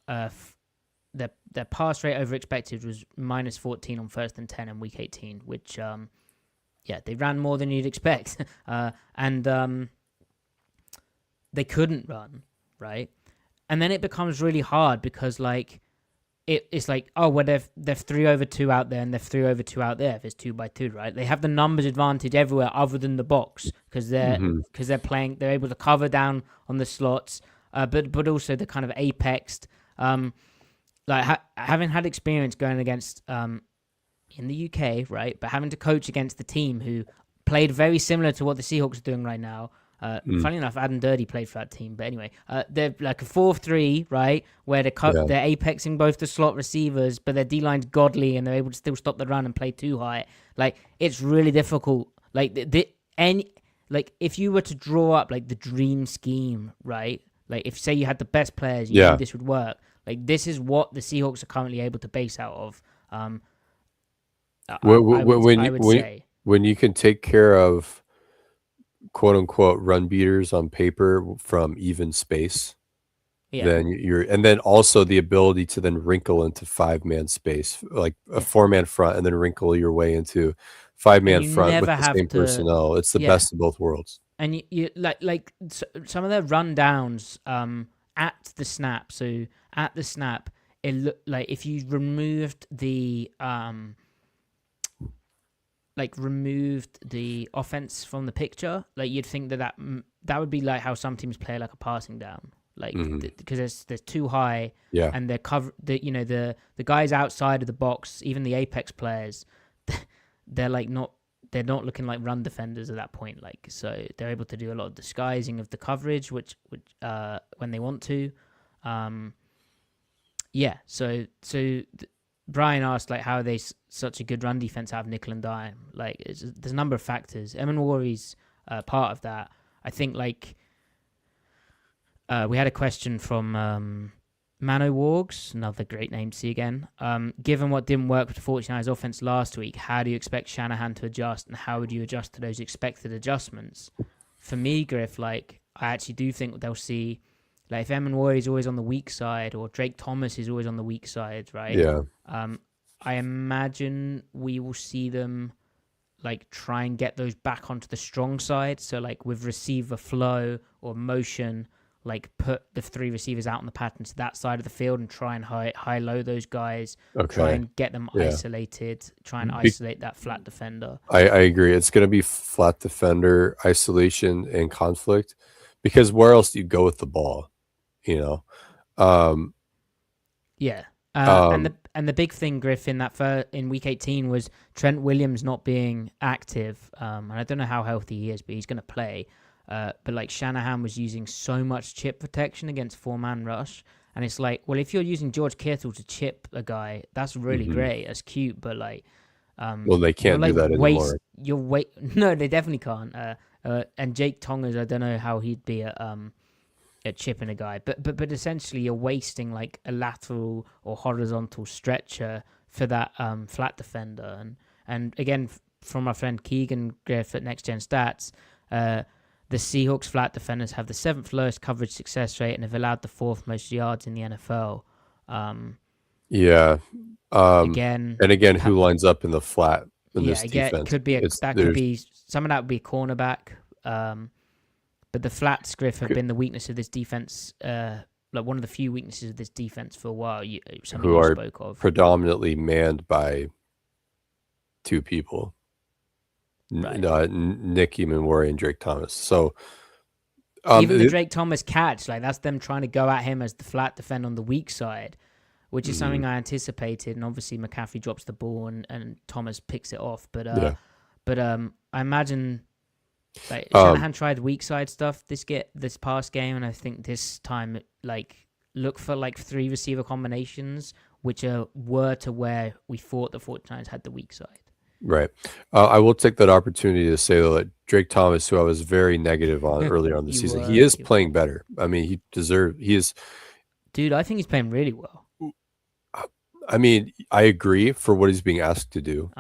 their pass rate over expected was -14 on 1st and 10 in week 18, which they ran more than you'd expect, and they couldn't run, right? And then it becomes really hard because like. It's like, oh, well, they've 3 over 2 out there and they've 3 over 2 out there if it's 2x2, right? They have the numbers advantage everywhere other than the box because they're playing, they're able to cover down on the slots, but also the kind of apexed Like having had experience going against in the UK, right? But having to coach against the team who played very similar to what the Seahawks are doing right now. Funny enough, Adam Dirty played for that team. But anyway, they're like a 4-3, right? Where they're apexing both the slot receivers, but their D-line's godly and they're able to still stop the run and play too high. Like, it's really difficult. Like, if you were to draw up, like, the dream scheme, right? Like, if, say, you had the best players, you knew this would work. Like, this is what the Seahawks are currently able to base out of. I would say. When you can take care of quote unquote run beaters on paper from even space, then and then also the ability to then wrinkle into 5-man space, like a 4-man front, and then wrinkle your way into 5-man front with the same personnel. It's the best of both worlds. And you like some of their rundowns at the snap. So at the snap, it looked like if you removed the offense from the picture, like you'd think that would be like how some teams play like a passing down, like because there's too high, and they're the guys outside of the box, even the apex players, they're not looking like run defenders at that point, like, so they're able to do a lot of disguising of the coverage, which when they want to, Brian asked, like, how are they such a good run defense out of nickel and dime? Like, there's a number of factors. Emin Wari's part of that. I think, like, we had a question from Mano Wargs, another great name to see again. Given what didn't work with the 49ers offense last week, how do you expect Shanahan to adjust, and how would you adjust to those expected adjustments? For me, Griff, like, I actually do think they'll see, like, if Emin Wari is always on the weak side, or Drake Thomas is always on the weak side, right? Yeah. I imagine we will see them, like, try and get those back onto the strong side. So, like, with receiver flow or motion, like, put the 3 receivers out on the pattern to that side of the field and try and high-low those guys. Okay. Try and get them isolated. Try and isolate that flat defender. I agree. It's going to be flat defender, isolation, and conflict, because where else do you go with the ball? You know? And the big thing, Griff, in week 18 was Trent Williams not being active. And I don't know how healthy he is, but he's going to play. But, like, Shanahan was using so much chip protection against 4-man rush. And it's like, well, if you're using George Kittle to chip a guy, that's really great. That's cute. But, like... well, they can't do that anymore. No, they definitely can't. And Jake Tongas, I don't know how he'd be at chipping a guy, but essentially you're wasting, like, a lateral or horizontal stretcher for that flat defender. And again, from our friend Keegan Griff at Next Gen Stats, the Seahawks flat defenders have the 7th lowest coverage success rate and have allowed the 4th most yards in the NFL. Again, who lines up in the flat in this defense? It could be some of that would be a cornerback. But the flats, Griff, have been the weakness of this defense, like one of the few weaknesses of this defense for a while. Something you spoke of. Predominantly manned by 2 people, right. Nick Emanwari and Drake Thomas. So even the Drake Thomas catch, like, that's them trying to go at him as the flat defender on the weak side, which is something I anticipated. And obviously McCaffrey drops the ball and Thomas picks it off. But I imagine... Like, Shanahan tried weak side stuff this past game, and I think this time, like, look for, like, 3 receiver combinations, which were to where we thought the 49ers had the weak side. Right. I will take that opportunity to say, though, that Drake Thomas, who I was very negative on earlier on the season, he is playing better. I mean, he is. Dude, I think he's playing really well. I mean, I agree for what he's being asked to do.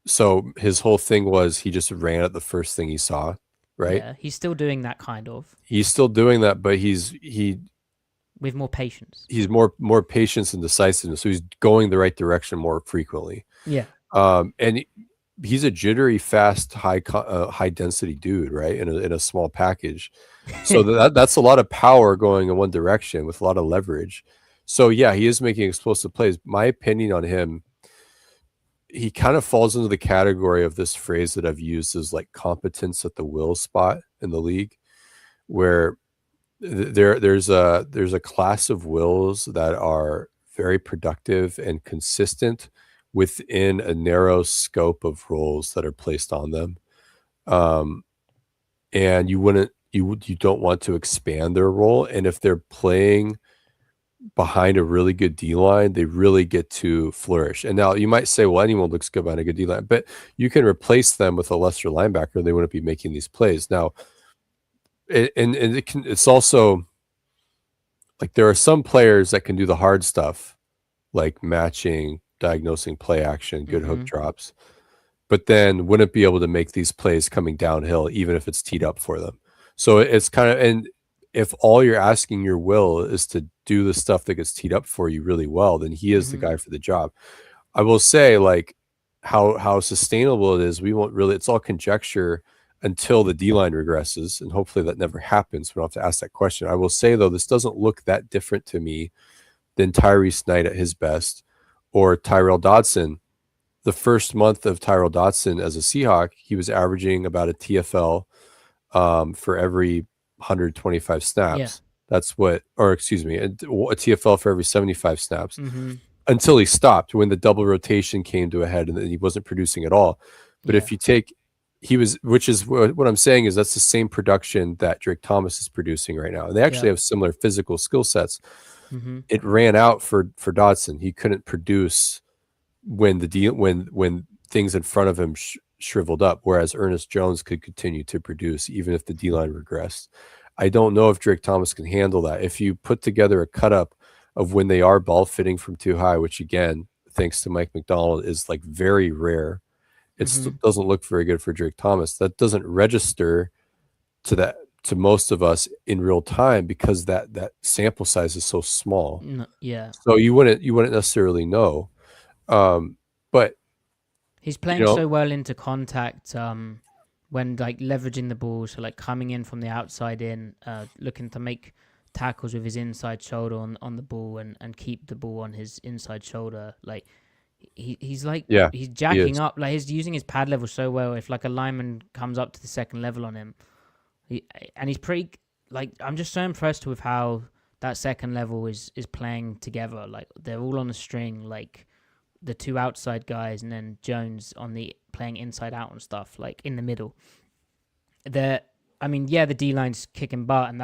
So his whole thing was he just ran at the first thing he saw, right? Yeah, he's still doing that kind of. He's still doing that, but with more patience. He's more patience and decisiveness, so he's going the right direction more frequently. Yeah. And he's a jittery, fast, high density dude, right? In a small package, so that's a lot of power going in one direction with a lot of leverage. So yeah, he is making explosive plays. My opinion on him, he kind of falls into the category of this phrase that I've used as, like, competence at the will spot in the league, where there's a class of wills that are very productive and consistent within a narrow scope of roles that are placed on them. Um, and you don't want to expand their role. And if they're playing behind a really good D line, they really get to flourish. And now you might say, well, anyone looks good behind a good D line, but you can replace them with a lesser linebacker. They wouldn't be making these plays. Now, it's also like there are some players that can do the hard stuff, like matching, diagnosing play action, good hook drops, but then wouldn't be able to make these plays coming downhill, even if it's teed up for them. So it's kind of, and if all you're asking your will is to do the stuff that gets teed up for you really well, then he is the guy for the job. I will say, like, how sustainable it is, we won't really, it's all conjecture until the D line regresses, and hopefully that never happens. We don't have to ask that question. I will say, though, this doesn't look that different to me than Tyrese Knight at his best or Tyrell Dodson. The first month of Tyrell Dodson as a Seahawk, he was averaging about a TFL for every 125 snaps. Yeah. That's what, or excuse me, a TFL for every 75 snaps until he stopped when the double rotation came to a head and he wasn't producing at all. But if you take, which is what I'm saying is that's the same production that Drake Thomas is producing right now. And they actually have similar physical skill sets. It ran out for Dodson. He couldn't produce when things in front of him shriveled up, whereas Ernest Jones could continue to produce even if the D-line regressed. I don't know if Drake Thomas can handle that. If you put together a cut up of when they are ball fitting from too high, which again, thanks to Mike McDonald, is like very rare. It doesn't look very good for Drake Thomas. That doesn't register to most of us in real time because that sample size is so small. So you wouldn't necessarily know. But he's playing so well into contact when like leveraging the ball, so like coming in from the outside in, looking to make tackles with his inside shoulder on the ball and keep the ball on his inside shoulder. Like he's like he's jacking up, like he's using his pad level so well. If like a lineman comes up to the second level on him, he's pretty, like, I'm just so impressed with how that second level is playing together. Like they're all on a string, like the two outside guys and then Jones on the playing inside out and stuff, like in the middle. The D-line's kicking butt, and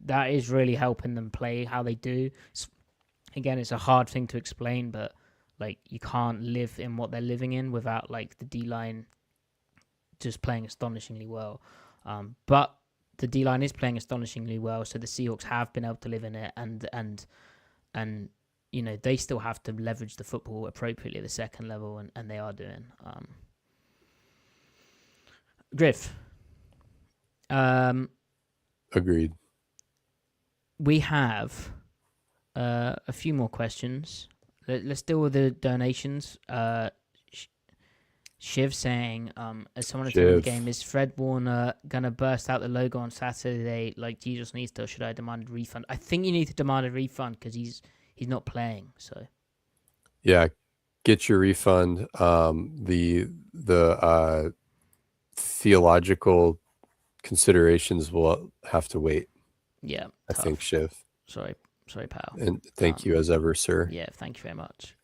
that is really helping them play how they do. Again, it's a hard thing to explain, but like you can't live in what they're living in without like the D-line just playing astonishingly well. But the D-line is playing astonishingly well, so the Seahawks have been able to live in it, and you know, they still have to leverage the football appropriately at the second level, and they are doing. Griff. Agreed. We have a few more questions. Let's deal with the donations. Shiv saying, as someone attending the game, is Fred Warner going to burst out the logo on Saturday like Jesus needs to, or should I demand a refund? I think you need to demand a refund because he's not playing. So, yeah, get your refund. The theological considerations will have to wait. Yeah, I think, Shiv. Sorry, pal. And thank you as ever, sir. Yeah, thank you very much.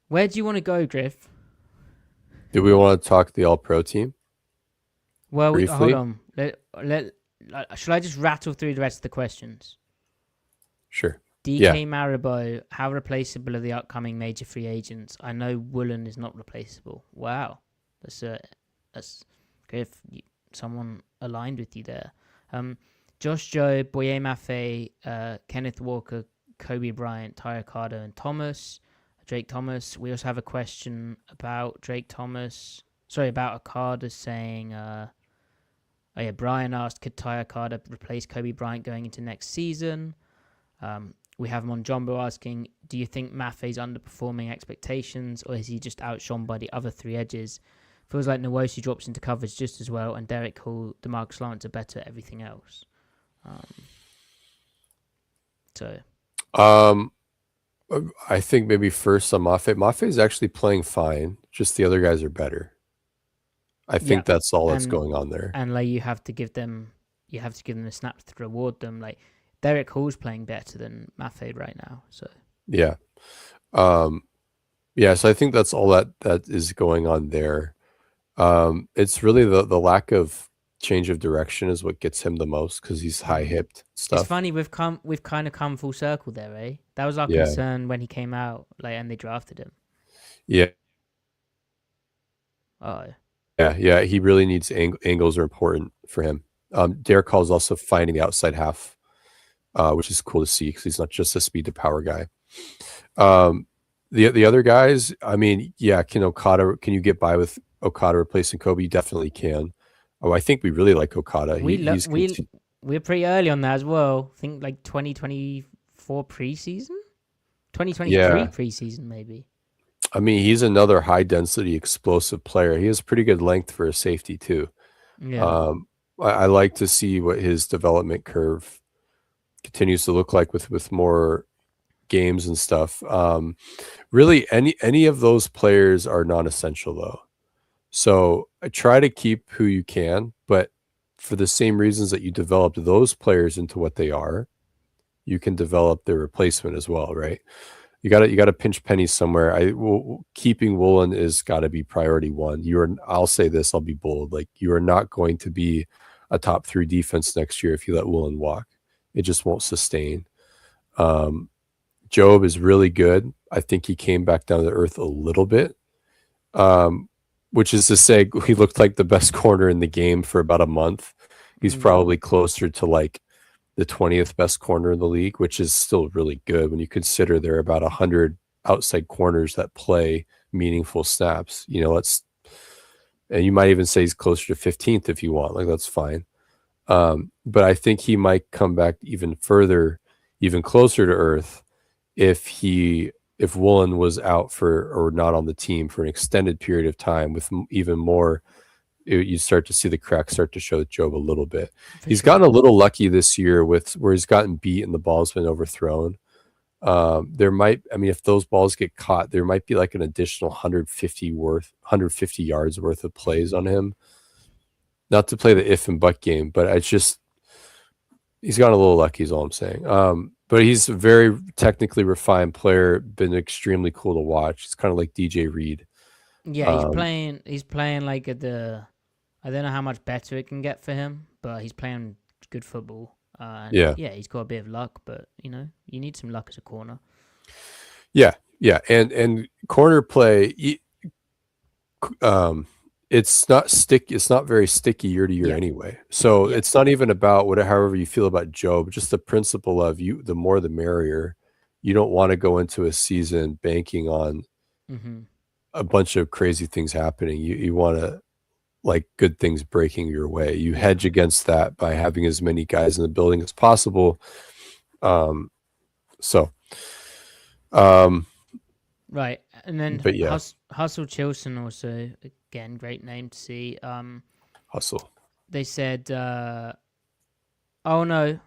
Where do you want to go, Griff? Do we want to talk the All-Pro team? Well, hold on. Should I just rattle through the rest of the questions? Sure. DK Marabo, how replaceable are the upcoming major free agents? I know Woolen is not replaceable. Wow, that's Griff. Someone aligned with you there. Josh Joe, Boye Mafe, Kenneth Walker, Kobe Bryant, Tyre Carter, and Drake Thomas. We also have a question about Drake Thomas. Sorry, about Akada saying, Brian asked, could Tyre Carter replace Kobe Bryant going into next season? We have Monjombo asking, do you think Maffei's underperforming expectations, or is he just outshone by the other three edges? Feels like Nwosu drops into coverage just as well, and Derek Hall, DeMarcus Lawrence are better at everything else. I think maybe first on Mafe. Mafe is actually playing fine. Just the other guys are better. I think that's all that's going on there. And like you have to give them you have to give them the snaps to reward them. Like Derek Hall's playing better than Maffei right now. So Yeah. Um, yeah, so I think that's all that is going on there. It's really the lack of change of direction is what gets him the most because he's high mm. hipped It's stuff. funny we've kind of come full circle there, eh? That was our Yeah. concern when he came out, like, and they drafted him. Yeah. Oh, Yeah. He really needs angles are important for him. Derek Hall is also finding the outside half, which is cool to see because he's not just a speed to power guy. Um, the other guys, I mean, yeah, can you get by with Okada replacing Kobe? You definitely can. Oh, I think we really like Okada. we lo- He's we we're pretty early on that as well. I think like 2024 preseason, 2023 yeah. preseason maybe. I mean, he's another high density explosive player. He has pretty good length for a safety too. Yeah. Um, I like to see what his development curve continues to look like with more games and stuff. Really, any of those players are non-essential though. So I try to keep who you can, but for the same reasons that you developed those players into what they are, you can develop their replacement as well, right? You got to pinch pennies somewhere. Keeping Woolen is got to be priority one. I'll say this, I'll be bold. Like you are not going to be a top 3 defense next year if you let Woolen walk. It just won't sustain. Um, Job is really good. I think he came back down to earth a little bit, um, which is to say he looked like the best corner in the game for about a month. He's Mm. probably closer to like the 20th best corner in the league, which is still really good when you consider there are about 100 outside corners that play meaningful snaps. And you might even say he's closer to 15th if you want. Like, that's fine. But I think he might come back even further, even closer to earth if Woolen was out for or not on the team for an extended period of time with even more you start to see the cracks start to show Job a little bit. For He's sure. gotten a little lucky this year with where he's gotten beat and the ball's been overthrown. If those balls get caught, there might be like an additional 150 yards worth of plays on him. Not to play the if and but game, but he's gotten a little lucky is all I'm saying. But he's a very technically refined player, been extremely cool to watch. It's kind of like DJ Reed. Yeah, Um, he's playing like at the I don't know how much better it can get for him, but he's playing good football. And yeah. yeah, he's got a bit of luck, but you need some luck as a corner. Yeah, and corner play, it's not stick. It's not very sticky year to year Yeah, anyway. So yeah. it's not even about however you feel about Joe, but just the principle of the more the merrier. You don't want to go into a season banking on Hmm. a bunch of crazy things happening. You want to like good things breaking your way. You Yeah, hedge against that by having as many guys in the building as possible. Um, so, um, right. And then but yeah, Hustle Chilson also, again, great name to see. hustle. They said, oh no,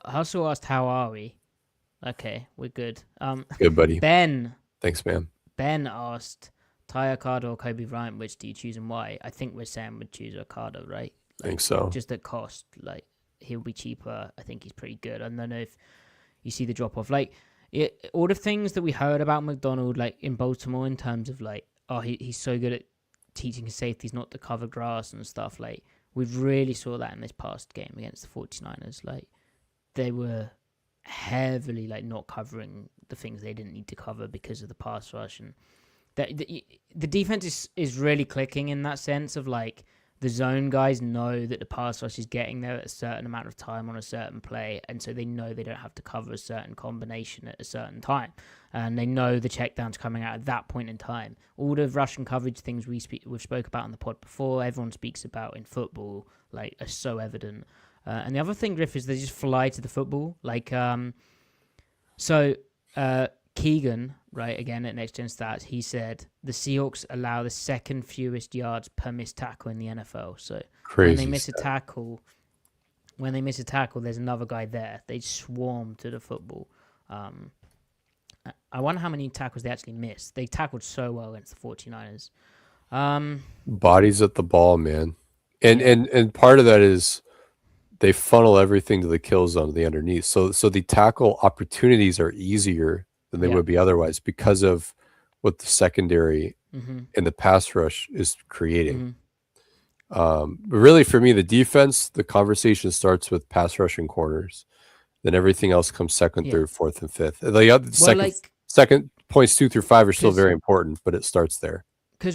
Hustle asked, how are we? Okay, we're good. Good buddy. Ben Thanks, man. Ben asked, Ty Okada or Kobe Bryant, which do you choose and why? I think we're saying we'd choose Okada, right? I think Like, so. just at cost, like, he'll be cheaper. I think he's pretty good. I don't know if you see the drop off. Like, all the things that we heard about McDonald, like, in Baltimore, in terms of, like, oh, he's so good at teaching his safeties not to cover grass and stuff. Like, we really saw that in this past game against the 49ers. Like, they were heavily, like, not covering the things they didn't need to cover because of the pass rush, and the defense is really clicking in that sense of, like, the zone guys know that the pass rush is getting there at a certain amount of time on a certain play, and so they know they don't have to cover a certain combination at a certain time, and they know the checkdown's coming out at that point in time. All the Russian coverage things we've spoke about on the pod before, everyone speaks about in football, like, are so evident. And the other thing, Griff, is they just fly to the football. Like, so Keegan, right, again at Next Gen Stats, he said the Seahawks allow the second fewest yards per missed tackle in the NFL. So when they Crazy miss a stat. tackle, there's another guy there. They swarm to the football. I wonder how many tackles they actually missed. They tackled so well against the 49ers. Bodies at the ball, man. And Yeah. and and part of that is they funnel everything to the kill zone, the underneath. So the tackle opportunities are easier than they Yeah. would be otherwise because of what the secondary Mm-hmm. and the pass rush is creating. Mm-hmm. But really, for me, the defense, the conversation starts with pass rush and corners. Then everything else comes second, Yeah. third, fourth, and fifth. The other Well, second like, second points 2 through 5 are still because very important, but it starts there.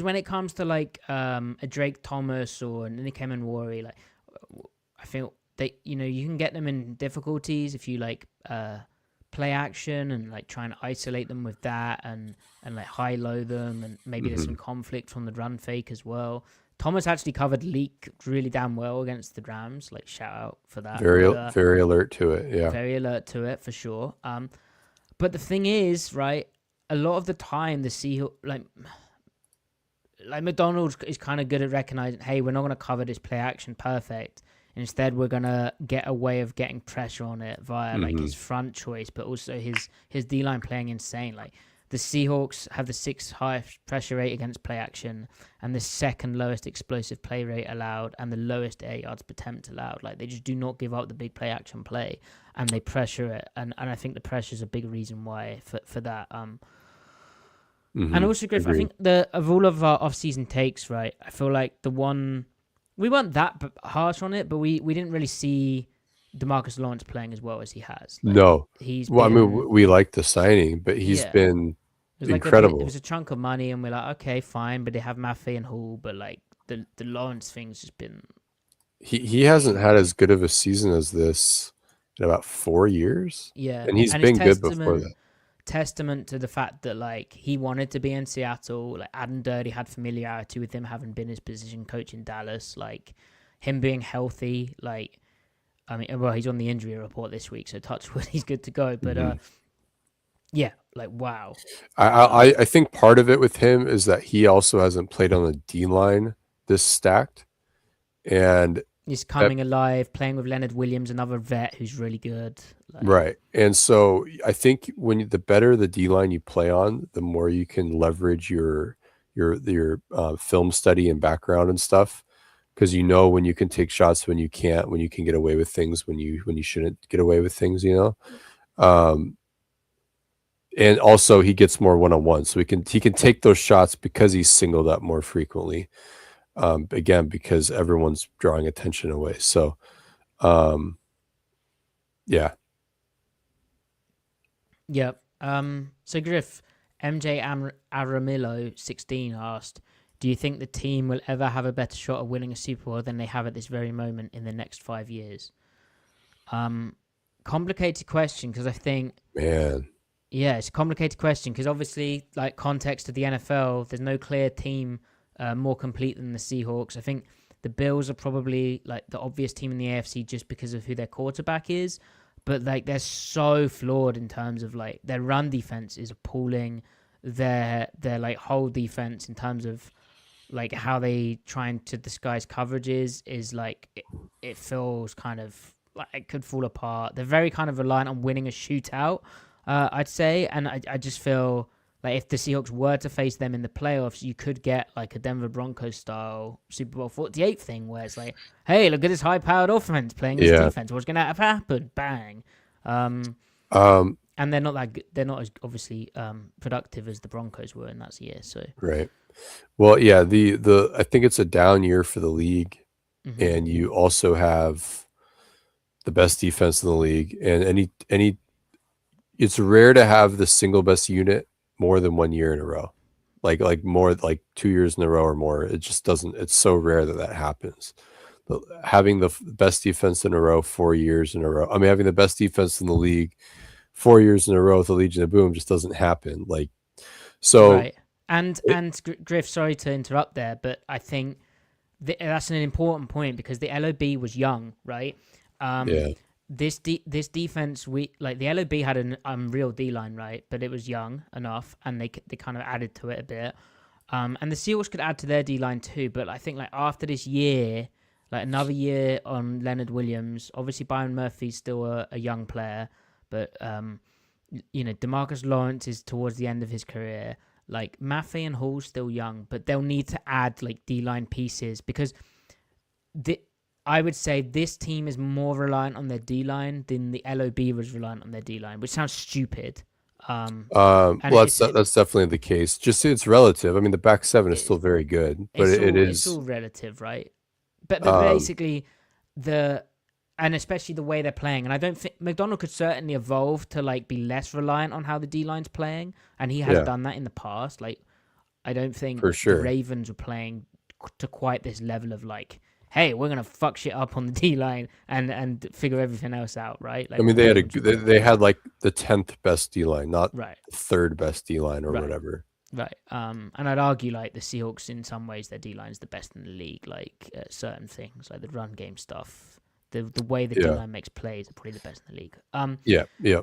when it comes to like a Drake Thomas or an Nick Emenwari, like I feel they, you can get them in difficulties if you like play action and like try and isolate them with that and like high low them, and maybe there's some conflict from the run fake as well. Thomas actually covered leak really damn well against the Rams. Like shout out for that. Very But very alert to it. Yeah. very alert to it for sure. But the thing is, right? A lot of the time, the Seahawks like McDonald's is kind of good at recognizing, hey, we're not going to cover this play action perfect. Instead, we're going to get a way of getting pressure on it via like his front choice, but also his D line playing insane. Like the Seahawks have the 6th highest pressure rate against play action and the 2nd lowest explosive play rate allowed and the lowest air yards per attempt allowed. Like they just do not give up the big play action play and they pressure it. And I think the pressure is a big reason why for that. And also, Griff, Agreed. I think of all of our off-season takes, right, I feel like the one we weren't that harsh on it, but we didn't really see DeMarcus Lawrence playing as well as he has. Like, No. he's Well, I been, mean, we like the signing, but he's yeah, been it was like incredible. it was a chunk of money, and we're like, okay, fine, but they have Maffei and Hall, but like the Lawrence thing's just been He hasn't had as good of a season as this in about 4 years, yeah, and he's and it's been good before that. testament to the fact that like he wanted to be in Seattle. Like Adam Dirty had familiarity with him having been his position coach in Dallas. Like him being healthy. Like I mean, well, he's on the injury report this week, so touch wood, he's good to go. But yeah, like wow. I think part of it with him is that he also hasn't played on the D line this stacked, and He's coming alive, playing with Leonard Williams, another vet who's really good. Like, right. And so I think the better the D line you play on, the more you can leverage your film study and background and stuff, because when you can take shots, when you can't, when you can get away with things, when you shouldn't get away with things, and also he gets more one-on-one, so he can take those shots because he's singled up more frequently. Again, because everyone's drawing attention away. So, yeah. Yep. So Griff, MJ Aramillo 16 asked, do you think the team will ever have a better shot of winning a Super Bowl than they have at this very moment in the next 5 years? Complicated question, because I think, Man. yeah, it's a complicated question because obviously, like context of the NFL, there's no clear team more complete than the Seahawks. I think the Bills are probably like the obvious team in the AFC just because of who their quarterback is, but like they're so flawed in terms of like their run defense is appalling. Their like whole defense in terms of like how they trying to disguise coverages is like it feels kind of like it could fall apart. They're very kind of reliant on winning a shootout, I'd say, and I just feel like if the Seahawks were to face them in the playoffs, you could get like a Denver Broncos style Super Bowl 48 thing where it's like, hey, look at this high-powered offense playing this defense. What's going to happen? Bang. And they're not that good. They're not as obviously productive as the Broncos were in that year. So Right. Well, yeah, the I think it's a down year for the league, and you also have the best defense in the league, and any it's rare to have the single best unit more than 1 year in a row. Like more like 2 years in a row or more. It just doesn't, it's so rare that happens. But having the best defense in a row 4 years in a row. I mean, having the best defense in the league 4 years in a row with the Legion of Boom just doesn't happen. Like, so right. And Griff, sorry to interrupt there, but I think that's an important point because the LOB was young, right? yeah. This defense, the LOB had an unreal D line, right? But it was young enough, and they kind of added to it a bit. And the Seahawks could add to their D line too, but I think like after this year, like another year on Leonard Williams, obviously Byron Murphy's still a young player, but DeMarcus Lawrence is towards the end of his career. Like Maffei and Hall's still young, but they'll need to add like D line pieces because I would say this team is more reliant on their D line than the LOB was reliant on their D line, which sounds stupid. And Well, that's definitely the case. Just it's relative. I mean, the back seven is it still very good, but it it's is. all relative, right? But Um, basically the and especially the way they're playing. And I don't think McDonald could certainly evolve to like be less reliant on how the D line's playing, and he has yeah, done that in the past. Like I don't think for the sure. Ravens were playing to quite this level of like, hey, we're gonna fuck shit up on the D line and figure everything else out, right? I Like mean, the Ravens were doing. they had like the 10th best D line, not Right, third best D line or right, whatever. right. And I'd argue like the Seahawks in some ways their D line's the best in the league. Like certain things, like the run game stuff, the way the D Yeah, line makes plays are probably the best in the league. yeah, yeah.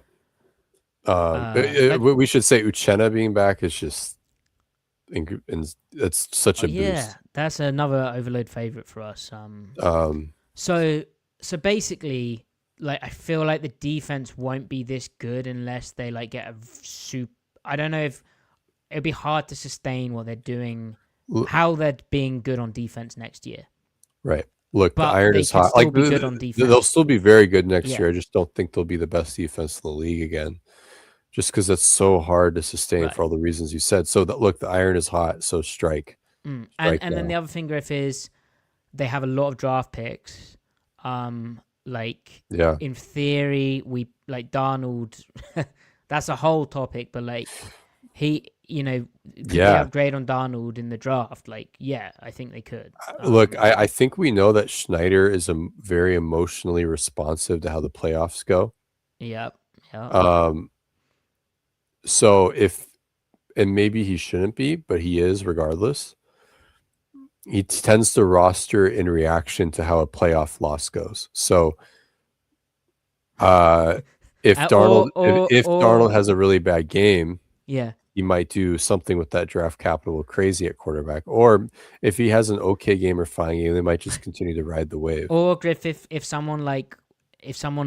Let We should say Uchenna being back is just, and it's such Oh a yeah, boost. that's another overload favorite for us. Um, So so basically, like I feel like the defense won't be this good unless they like get a soup. I don't know if it'd be hard to sustain what they're doing, l- how they're being good on defense next year. right. Look, the But iron they is can hot. still Like be good on they'll defense. still be very good next Yeah, year. I just don't think they'll be the best defense in the league again. Just because that's so hard to sustain right. for all the reasons you said. So that look, the iron is hot. So strike And then the now. other thing, Griff, is they have a lot of draft picks. Like Yeah. in theory, we like Darnold. That's a whole topic, but like could they Yeah. upgrade on Darnold in the draft? Like, yeah, I think they could. Look, I think we know that Schneider is very emotionally responsive to how the playoffs go. Yep, yep. Um, so if, and maybe he shouldn't be, but he is regardless. He tends to roster in reaction to how a playoff loss goes. So, uh, if Darnold Or has a really bad game, yeah. he might do something with that draft capital crazy at quarterback. Or if he has an okay game or fine game, they might just continue to ride the wave. Or Griff, if someone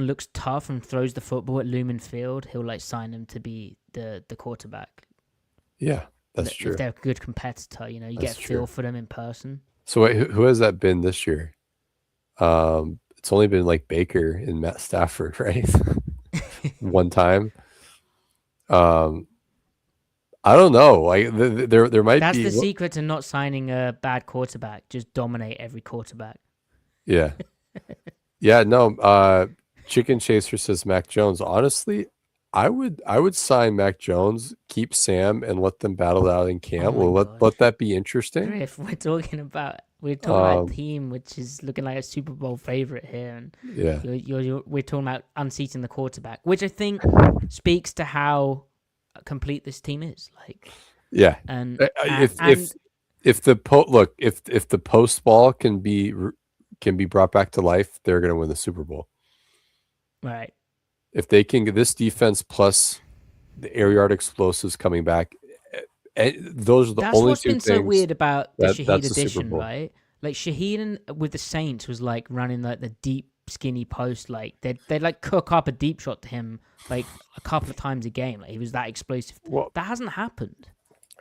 looks tough and throws the football at Lumen Field, he'll like sign them to be the quarterback. Yeah, that's If true. they're a good competitor, you That's get a feel true. for them in person. So wait, who has that been this year? It's only been like Baker and Matt Stafford, right? One time. Um, I don't know. Like there might That's be. the secret to not signing a bad quarterback. Just dominate every quarterback. Yeah, yeah. No. Chicken Chaser says Mac Jones. Honestly, I would sign Mac Jones, keep Sam, and let them battle it out in Oh camp. my Well, god, let that be interesting. Griff, we're talking about a Um, team which is looking like a Super Bowl favorite here, and yeah, we're talking about unseating the quarterback, which I think speaks to how complete this team is. Like, yeah. and If and if the post ball can be brought back to life, they're going to win the Super Bowl. right. If they can get this defense plus the air yard explosives coming back, those are the That's only what's two been so things weird about the Shaheed that's the Super edition, Bowl. right? Like Shaheed with the Saints was like running like the deep, skinny post. Like they'd like cook up a deep shot to him like a couple of times a game. Like he was that explosive. Well, That hasn't happened.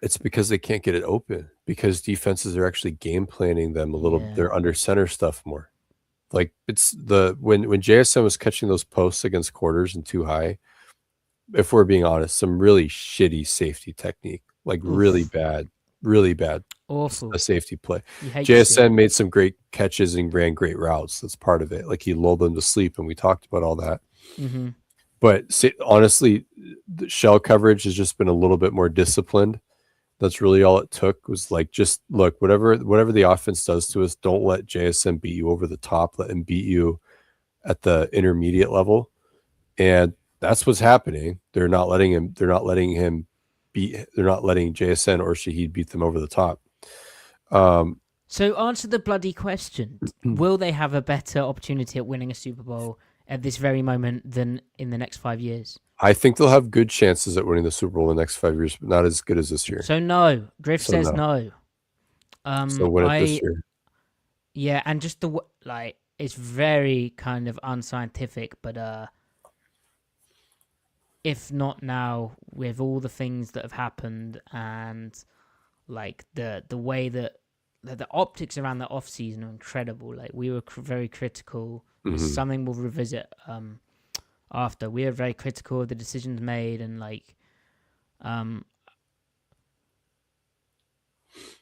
it's because they can't get it open because defenses are actually game planning them a little. Yeah. They're under center stuff more. Like it's the when JSN was catching those posts against quarters and too high. If we're being honest, some really shitty safety technique, like Oof. really bad a Awful. safety play. You hate to see JSN it. made some great catches and ran great routes. That's part of it. Like he lulled them to sleep, and we talked about all that. Mm-hmm. But honestly, the shell coverage has just been a little bit more disciplined. That's really all it took was like just look whatever the offense does to us. Don't let JSN beat you over the top. Let him beat you at the intermediate level, and that's what's happening. They're not letting him. They're not letting JSN or Shaheed beat them over the top. Um, So answer the bloody question. Will they have a better opportunity at winning a Super Bowl at this very moment than in the next 5 years? I think they'll have good chances at winning the Super Bowl in the next 5 years, but not as good as this year. So no. Griff So says no. no. So win it this I year. Yeah, and just like it's very kind of unscientific, but if not now, with all the things that have happened and like the way that the optics around the off season are incredible. Like we were very critical. It's Mhm. something we'll revisit after. We were very critical of the decisions made, and like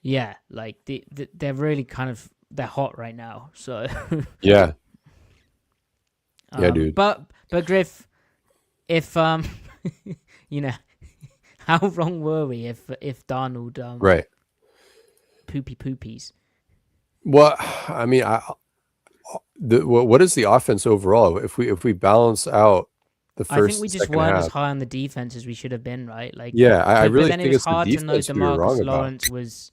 yeah, like they're really kind of they're hot right now. So Yeah. Yeah, dude. but Griff, if you know, how wrong were we if Darnold Right. poopies? Well, I mean, what is the offense overall? If we balance out the I think first we and just second weren't as half, high on the defense as we should have been, right? Like, yeah, I but really then it think was it's the hard to know defense we were wrong about. It's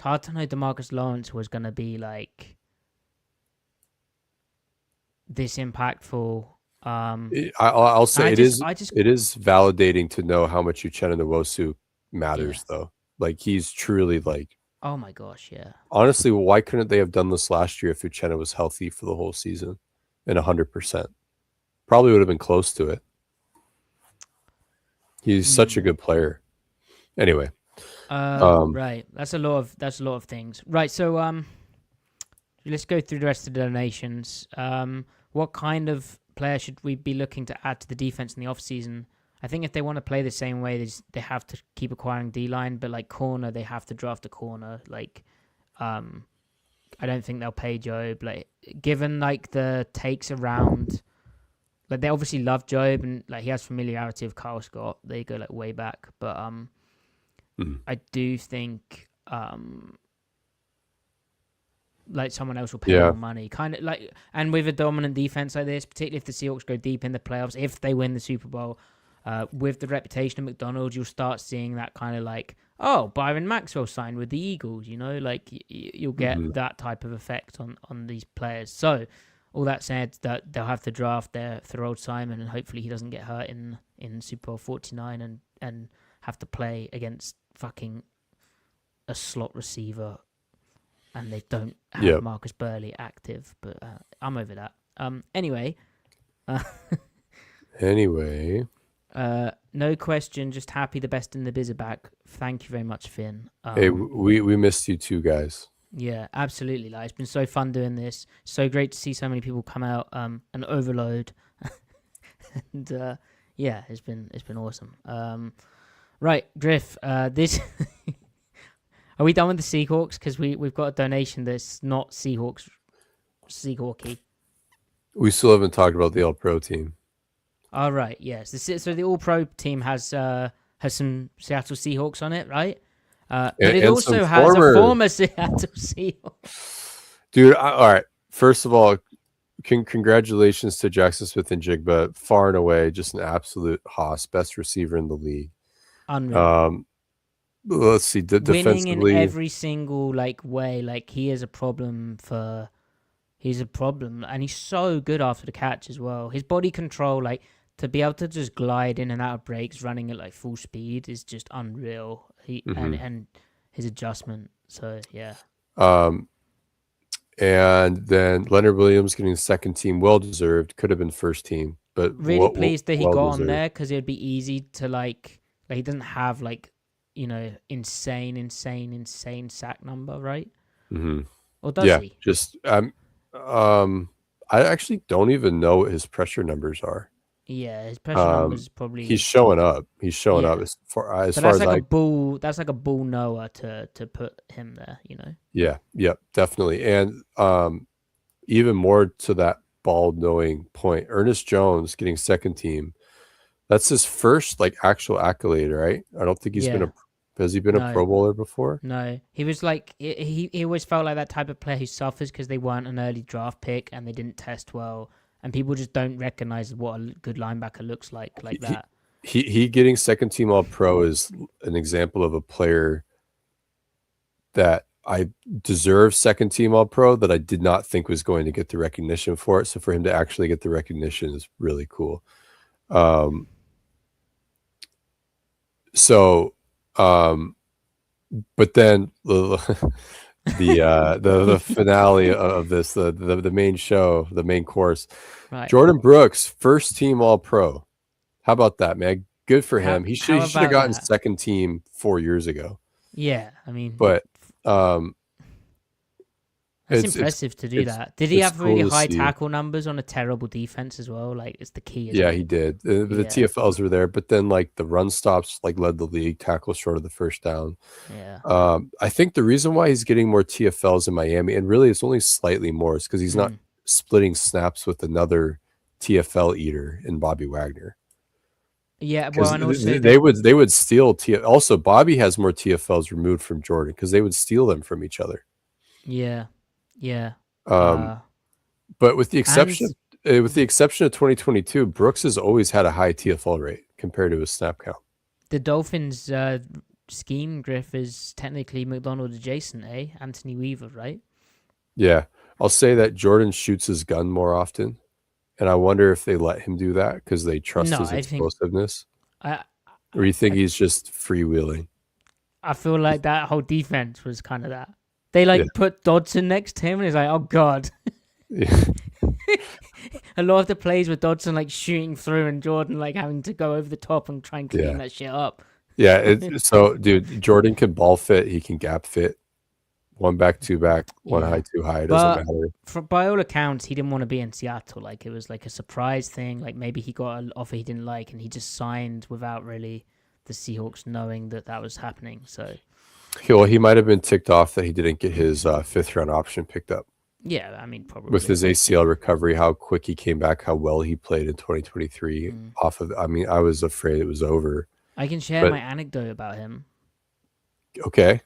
hard to know Demarcus Lawrence was going to be like this impactful. I'll say I just, it is validating to know how much Uchenna Nwosu yeah. matters, though. Like he's truly like Oh my gosh, yeah. honestly, why couldn't they have done this last year if Uchenna was healthy for the whole season and 100%? Probably would have been close to it. He's such a good player. Anyway, Right. That's a lot of things. Right. So let's go through the rest of the donations. What kind of player should we be looking to add to the defense in the off season? I think if they want to play the same way, they have to keep acquiring D-line, but like corner, they have to draft a corner. Like, I don't think they'll pay Job. Like, given like the takes around, like they obviously love Job and like he has familiarity with Kyle Scott. They go like way back, but I do think like someone else will pay more money. Kind of like, and with a dominant defense like this, particularly if the Seahawks go deep in the playoffs, if they win the Super Bowl, with the reputation of McDonald's, you'll start seeing that kind of like, oh, Byron Maxwell signed with the Eagles, you know, like you'll get that type of effect on these players. So all that said, that they'll have to draft their old Simon, and hopefully he doesn't get hurt in Super Bowl 49 and have to play against fucking a slot receiver, and they don't have Marcus Burley active. But I'm over that. Anyway. Anyway. No question. Just happy the best in the biz are back. Thank you very much, Finn. Hey, we missed you too, guys. Yeah, absolutely. Like it's been so fun doing this. So great to see so many people come out and overload. And yeah, it's been awesome. Right, Griff. This are we done with the Seahawks? Because we've got a donation that's not Seahawky. We still haven't talked about the All Pro team. All right. Yes. So the All Pro team has some Seattle Seahawks on it, right? But it also has a former Seattle Seahawks. Dude, all right. First of all, congratulations to Jackson Smith and Jigba. Far and away, just an absolute hoss. Best receiver in the league. Unreal. Let's see. Winning in every single like way. Like he is a problem He's a problem, and he's so good after the catch as well. His body control, like to be able to just glide in and out of breaks, running at like full speed, is just unreal. And his adjustment. So yeah. And then Leonard Williams getting second team, well deserved. Could have been first team, but really pleased that he got on there because it'd be easy to like he doesn't have like insane sack number, right? Or does he? Just I actually don't even know what his pressure numbers are. Yeah, his pressure numbers probably. He's showing up. He's showing up as far as a bull. That's like a bull Noah to put him there. Yeah. Yep. Definitely. And even more to that ball knowing point, Ernest Jones getting second team. That's his first like actual accolade, right? I don't think he's been has he been a Pro Bowler before? No, he was like he always felt like that type of player who suffers because they weren't an early draft pick and they didn't test well, and people just don't recognize what a good linebacker looks like that. He getting second team All Pro is an example of a player that I deserve second team All Pro that I did not think was going to get the recognition for it. So for him to actually get the recognition is really cool. But then the finale of this, the main show, the main course, right. Jordan Brooks, first team All Pro. How about that, man? Good for him. He should have gotten second team 4 years ago. Yeah, I mean, but That's It's impressive to do that. Did he it's have really cool to high see. tackle numbers on a terrible defense as well? Like, it's the key, isn't Yeah, it? he did. The Yeah, TFLs were there, but then like the run stops like led the league, tackle short of the first down. yeah. I think the reason why he's getting more TFLs in Miami, and really it's only slightly more, is because he's not Mm. splitting snaps with another TFL eater in Bobby Wagner. Yeah, well, Because and also they would steal Also, Bobby has more TFLs removed from Jordan because they would steal them from each other. yeah, yeah. Um, but And with the exception of 2022, Brooks has always had a high TFL rate compared to his snap count. the Dolphins' scheme, Griff, is technically McDonald adjacent, eh? Anthony Weaver, right? Yeah, I'll say that Jordan shoots his gun more often, and I wonder if they let him do that because they trust No, his I think explosiveness, I, or you think I, he's just freewheeling? I feel like that whole defense was kind of that. They Yeah. like put Dodson next to him, and he's like, "Oh God." Yeah. A lot of the plays with Dodson like shooting through, and Jordan like having to go over the top and try and clean that shit up. Yeah, so dude, Jordan can ball fit, he can gap fit, one back, two back, one Yeah. high, two high. It doesn't But matter. by all accounts, he didn't want to be in Seattle. Like, it was like a surprise thing. Like, maybe he got an offer he didn't like, and he just signed without really the Seahawks knowing that was happening. So He might have been ticked off that he didn't get his 5th-round option picked up yeah, I mean, probably with his ACL recovery. How quick he came back, how well he played in 2023. Off of, I mean, I was afraid it was over. I can share my anecdote about him. Okay,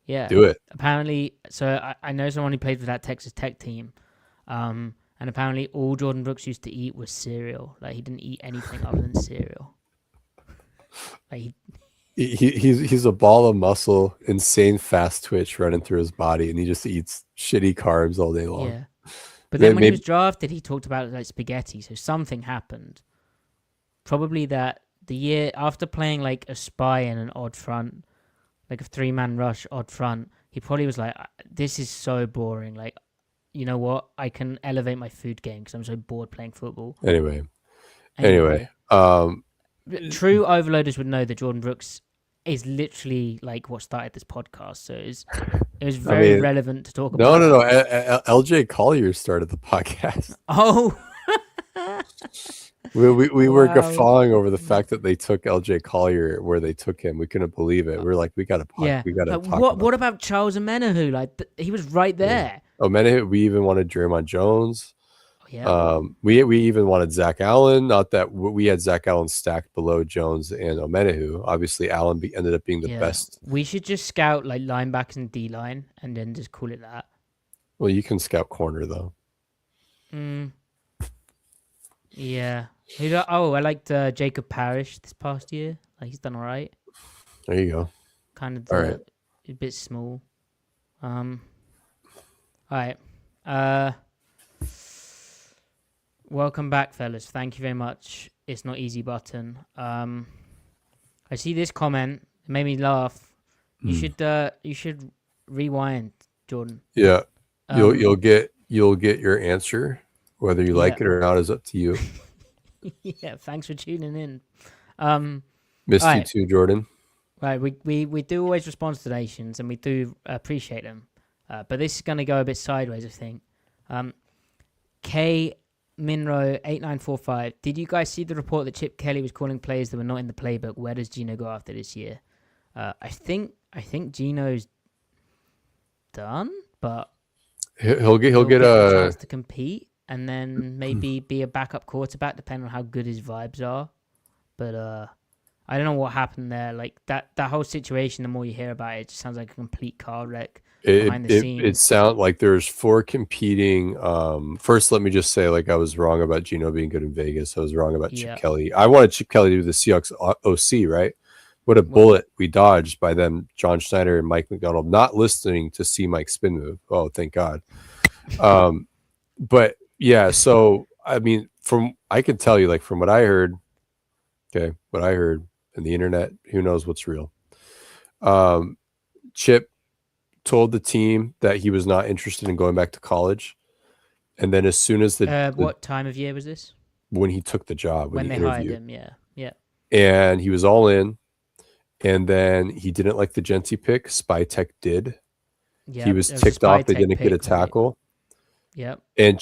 Yeah, do it. Apparently, so I know someone who played for that Texas Tech team, and apparently all Jordan Brooks used to eat was cereal. Like, he didn't eat anything other than cereal. Like, He's a ball of muscle, insane fast twitch running through his body, and he just eats shitty carbs all day long. yeah. But then when he was drafted, he talked about like spaghetti. So something happened. Probably that the year after playing like a spy in an odd front, like a 3-man rush odd front, he probably was like, "This is so boring. Like, you know what? I can elevate my food game because I'm so bored playing football." Anyway, true overloaders would know that Jordan Brooks is literally like what started this podcast. So it was very relevant to talk about. No. LJ Collier started the podcast. Oh. We were guffawing over the fact that they took LJ Collier where they took him. We couldn't believe it. We're like, we got to talk. What about Charles Omenihu? Like, he was right there. Yeah. Omenihu, we even wanted Draymond Jones. Oh, yeah. We even wanted Zach Allen. Not that we had Zach Allen stacked below Jones and Omenihu. Obviously, Allen ended up being the best. We should just scout like linebackers and D line, and then just call it that. Well, you can scout corner though. Yeah. I liked Jacob Parrish this past year. Like, he's done all right. There you go. Kind of all right. A bit small. All right. Welcome back, fellas. Thank you very much. It's not easy button. I see this comment. It made me laugh. You should rewind, Jordan. Yeah. You'll get your answer. Whether you like it or not is up to you. Yeah, thanks for tuning in. Missed you too, Jordan. Right, we do always respond to donations, and we do appreciate them. But this is going to go a bit sideways, I think. K Minro 8945. Did you guys see the report that Chip Kelly was calling players that were not in the playbook? Where does Gino go after this year? I think Gino's done, but he'll get a chance to compete. And then maybe be a backup quarterback, depending on how good his vibes are. But I don't know what happened there. Like, that whole situation, the more you hear about it, it just sounds like a complete car wreck behind the scenes. It sounds like there's 4 competing. First, let me just say, like, I was wrong about Gino being good in Vegas. I was wrong about Chip Kelly. I wanted Chip Kelly to do the Seahawks OC, right? What a bullet we dodged by them, John Schneider and Mike McDonald, not listening to see Mike's spin move. Oh, thank God. But yeah, so I mean, I can tell you, like, from what I heard, in the internet, who knows what's real. Chip told the team that he was not interested in going back to college, and then as soon as what time of year was this? When he took the job, when they hired him, yeah, and he was all in, and then he didn't like the Gentry pick. Spy Tech did. Yeah, He was there was a ticked off they Spy-Tech didn't get a pick, right? tackle. Yep. And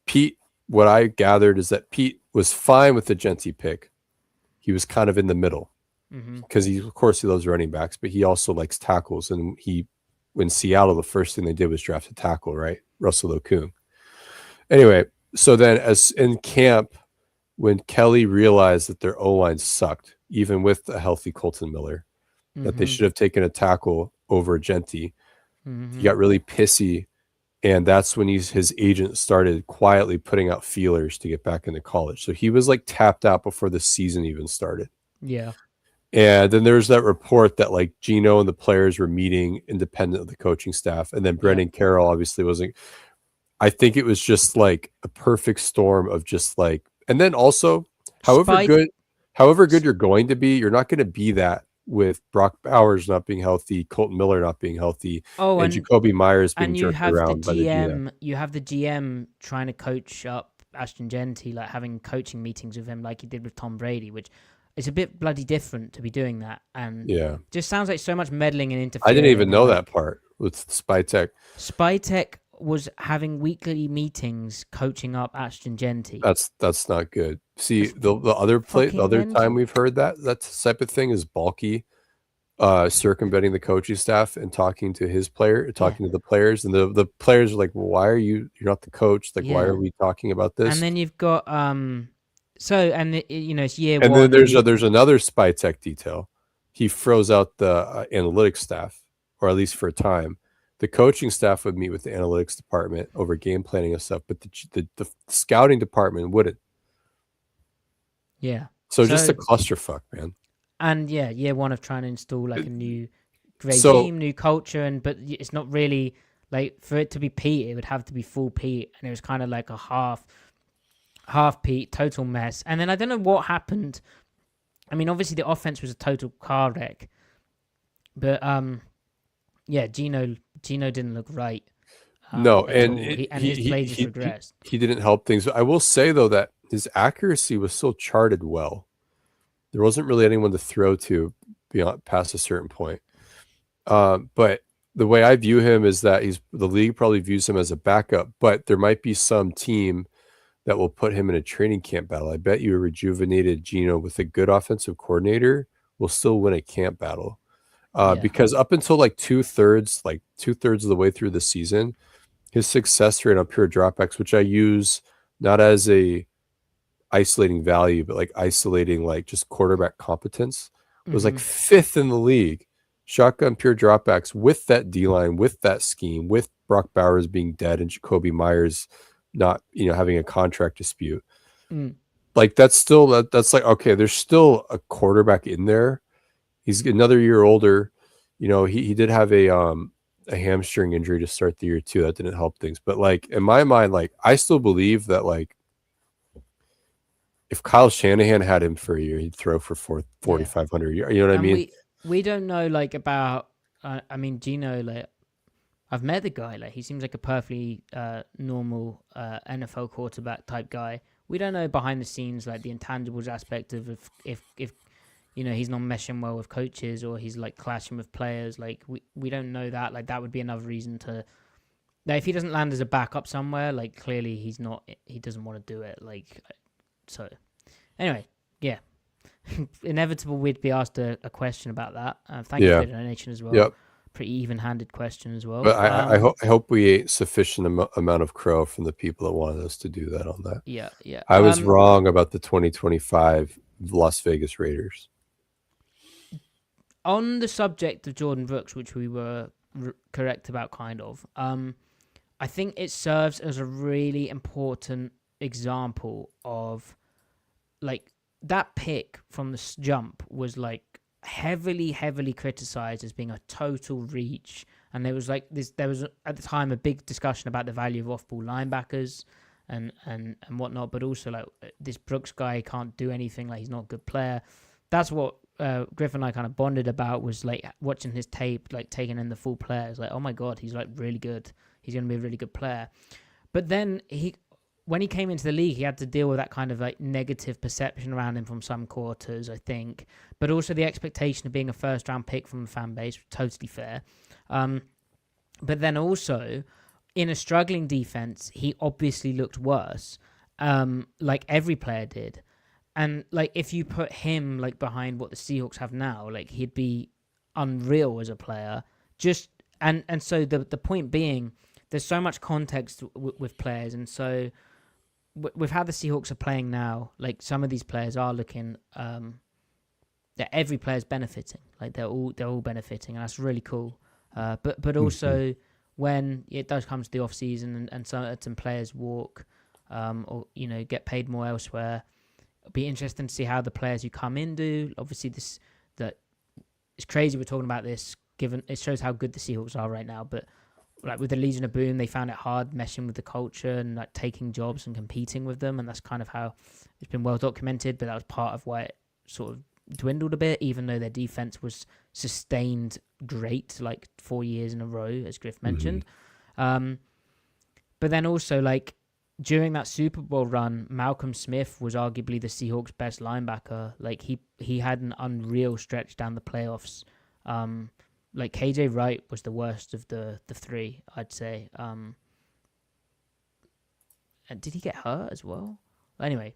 Pete, what I gathered is that Pete was fine with the Genti pick. He was kind of in the middle because of course, he loves running backs, but he also likes tackles. And in Seattle, the first thing they did was draft a tackle, right? Russell Okung. Anyway, so then as in camp, when Kelly realized that their O-line sucked, even with a healthy Colton Miller, that they should have taken a tackle over Genti, he got really pissy. And that's when his agent started quietly putting out feelers to get back into college. So he was like tapped out before the season even started. Yeah. And then there's that report that like Gino and the players were meeting independent of the coaching staff. And then Brendan Carroll obviously wasn't. I think it was just like a perfect storm of just like, and then also, however good you're going to be, you're not going to be that with Brock Bowers not being healthy, Colton Miller not being healthy, and Jacoby Myers being jerked around by the GM. You have the GM trying to coach up Ashton Genty, like having coaching meetings with him like he did with Tom Brady, which is a bit bloody different to be doing that. And just sounds like so much meddling and interfering. I didn't even know that part with Spy-Tech. Spy-Tech was having weekly meetings coaching up Ashton Genty. That's not good. See, the other time we've heard that type of thing is Balky circumventing the coaching staff and talking to to the players, and the players are like, well, why are you're not the coach? Like, why are we talking about this? And then you've got it's year and one. And then there's another Spy-Tech detail. He froze out the analytics staff, or at least for a time. The coaching staff would meet with the analytics department over game planning and stuff, but the scouting department wouldn't. Yeah. So just a clusterfuck, man. And year one of trying to install like a new regime, new culture, but it's not really like, for it to be Pete, it would have to be full Pete, and it was kind of like a half Pete, total mess. And then I don't know what happened. I mean, obviously the offense was a total car wreck, but Gino didn't look right. No, and his play just regressed. He didn't help things. I will say though that his accuracy was still charted well. There wasn't really anyone to throw to past a certain point. But the way I view him is that the league probably views him as a backup, but there might be some team that will put him in a training camp battle. I bet you a rejuvenated Gino with a good offensive coordinator will still win a camp battle. Because up until like two-thirds of the way through the season, his success rate on pure dropbacks, which I use not as a isolating value, but like isolating like just quarterback competence, was like fifth in the league. Shotgun pure dropbacks with that D-line, with that scheme, with Brock Bowers being dead and Jacoby Myers not having a contract dispute. Like that's like, okay, there's still a quarterback in there. He's another year older. He did have a hamstring injury to start the year too. That didn't help things. But like in my mind, like I still believe that like if Kyle Shanahan had him for a year, he'd throw for 4,500. You know what I mean? We don't know like about. I mean, Gino. Like, I've met the guy. Like, he seems like a perfectly normal NFL quarterback type guy. We don't know behind the scenes like the intangibles aspect of if he's not meshing well with coaches or he's like clashing with players. Like we don't know that. Like that would be another reason to. Now, if he doesn't land as a backup somewhere, like clearly he doesn't want to do it. Like, so anyway, yeah, inevitable we'd be asked a question about that. Thank you for the donation as well. Yep. Pretty even-handed question as well. But I hope we ate sufficient amount of crow from the people that wanted us to do that on that. Yeah. I was wrong about the 2025 Las Vegas Raiders. On the subject of Jordan Brooks, which we were correct about, kind of, I think it serves as a really important example of, like, that pick from the jump was, like, heavily criticized as being a total reach. And there was, like, there was, at the time, a big discussion about the value of off-ball linebackers and whatnot, but also, like, this Brooks guy can't do anything, like, he's not a good player. That's what Griff and I kind of bonded about, was like watching his tape, like taking in the full player. It's like, oh my God, he's like really good. He's going to be a really good player. But then when he came into the league, he had to deal with that kind of like negative perception around him from some quarters, I think. But also the expectation of being a first round pick from the fan base, totally fair. But then also, in a struggling defense, he obviously looked worse, like every player did. And like if you put him like behind what the Seahawks have now, like he'd be unreal as a player. Just and so the point being, there's so much context with players, and so with how the Seahawks are playing now, like some of these players are looking that every player's benefiting, like they're all benefiting, and that's really cool. But also when it does come to the off season and some players walk, or get paid more elsewhere, it'll be interesting to see how the players who come in do. Obviously, that it's crazy we're talking about this, given it shows how good the Seahawks are right now. But like with the Legion of Boom, they found it hard meshing with the culture and like taking jobs and competing with them, and that's kind of how it's been well documented. But that was part of why it sort of dwindled a bit, even though their defense was sustained great like 4 years in a row, as Griff mentioned. But then also like during that Super Bowl run, Malcolm Smith was arguably the Seahawks' best linebacker. Like he had an unreal stretch down the playoffs. Like KJ Wright was the worst of the three, I'd say. And did he get hurt as well? Anyway,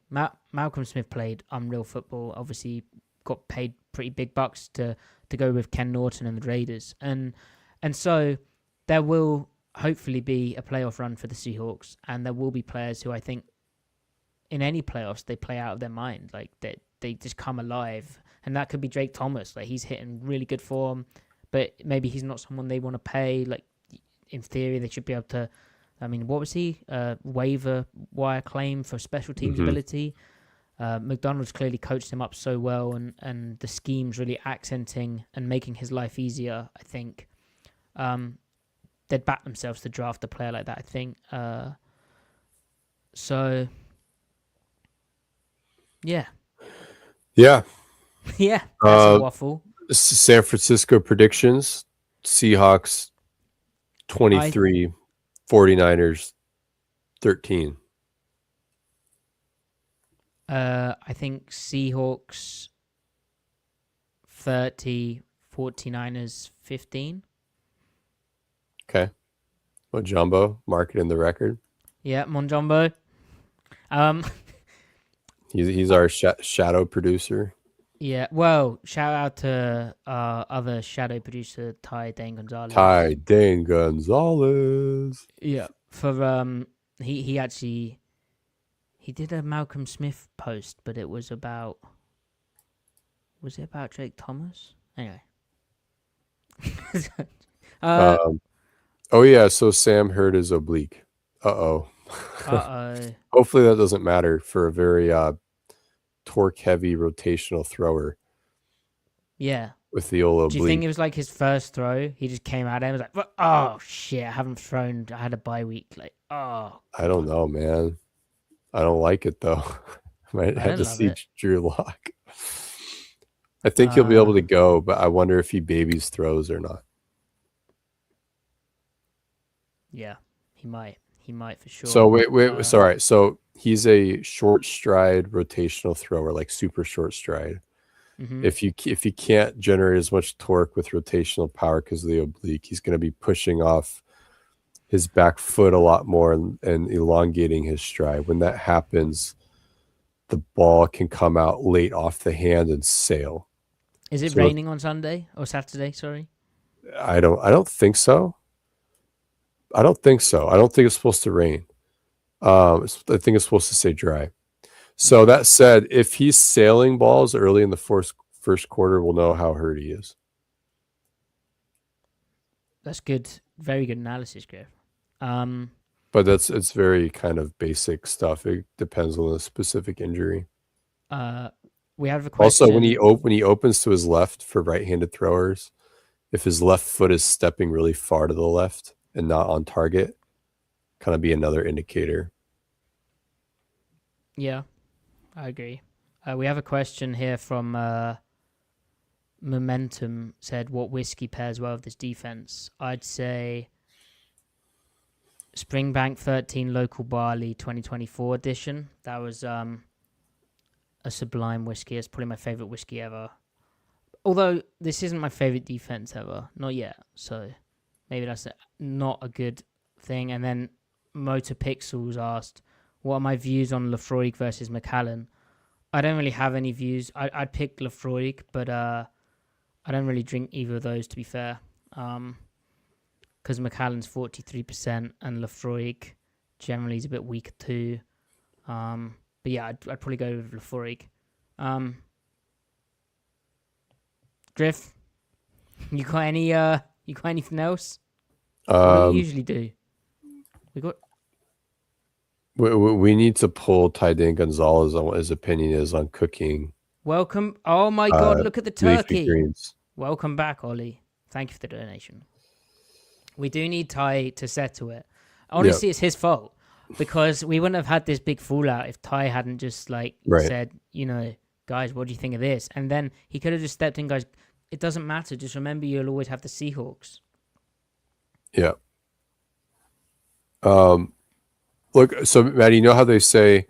Malcolm Smith played unreal football. Obviously, got paid pretty big bucks to go with Ken Norton and the Raiders, and so there will hopefully be a playoff run for the Seahawks, and there will be players who I think in any playoffs they play out of their mind, like they just come alive, and that could be Drake Thomas. Like he's hitting really good form, but maybe he's not someone they want to pay. Like in theory, they should be able to. I mean, what was he? Waiver wire claim for special teams ability. McDonald's clearly coached him up so well, and the scheme's really accenting and making his life easier. I think they'd back themselves to draft a player like that, I think. So, yeah. Yeah. Yeah, that's a waffle. San Francisco predictions: Seahawks 23, 49ers 13. I think Seahawks 30, 49ers 15. Okay. Well, Jumbo marketing the record. Yeah, Monjumbo. He's our shadow producer. Yeah, well, shout out to our other shadow producer, Ty Dane Gonzalez. Ty Dane Gonzalez. Yeah, for he actually he did a Malcolm Smith post, but it was about Drake Thomas? Anyway. Oh yeah, so Sam hurt his oblique. Uh-oh. Hopefully that doesn't matter for a very torque-heavy rotational thrower. Yeah. With the old oblique. Do you think it was like his first throw? He just came at him and was like, oh shit, I haven't thrown. I had a bye week. Like, oh. I don't know, man. I don't like it though. I might have to see Drew Lock. I think he'll be able to go, but I wonder if he babies throws or not. Yeah, he might. He might for sure. So wait. Sorry. So he's a short stride rotational thrower, like super short stride. Mm-hmm. If he can't generate as much torque with rotational power because of the oblique, he's going to be pushing off his back foot a lot more and elongating his stride. When that happens, the ball can come out late off the hand and sail. Is it raining on Sunday or Saturday? Sorry. I don't think so. I don't think so. I don't think it's supposed to rain. I think it's supposed to stay dry. So that said, if he's sailing balls early in the first quarter, we'll know how hurt he is. That's good. Very good analysis, Griff. But it's very kind of basic stuff. It depends on the specific injury. We have a question. Also, when he opens to his left for right-handed throwers, if his left foot is stepping really far to the left and not on target, kind of be another indicator. Yeah, I agree. We have a question here from Momentum. Said, what whiskey pairs well with this defense? I'd say Springbank 13 Local Barley 2024 edition. That was a sublime whiskey. It's probably my favorite whiskey ever. Although this isn't my favorite defense ever. Not yet. So maybe that's not a good thing. And then Motor Pixels asked, "What are my views on Lafroig versus McAllen?" I don't really have any views. I'd pick Lafroig, but I don't really drink either of those, to be fair. Because McAllen's 43% and Lafroig generally is a bit weaker too. But yeah, I'd probably go with Lafroig. Griff, you got any? You got anything else? What do you usually do? We got. We need to pull Tyden Gonzalez on what his opinion is on cooking Welcome. Oh my God! Look at the leafy turkey. greens. Welcome back, Ollie. Thank you for the donation. We do need Ty to settle it. Honestly, It's his fault because we wouldn't have had this big fallout if Ty hadn't just said, guys, what do you think of this? And then he could have just stepped in, guys. It doesn't matter. Just remember, you'll always have the Seahawks. Yeah. Look, so Maddie, you know how they say,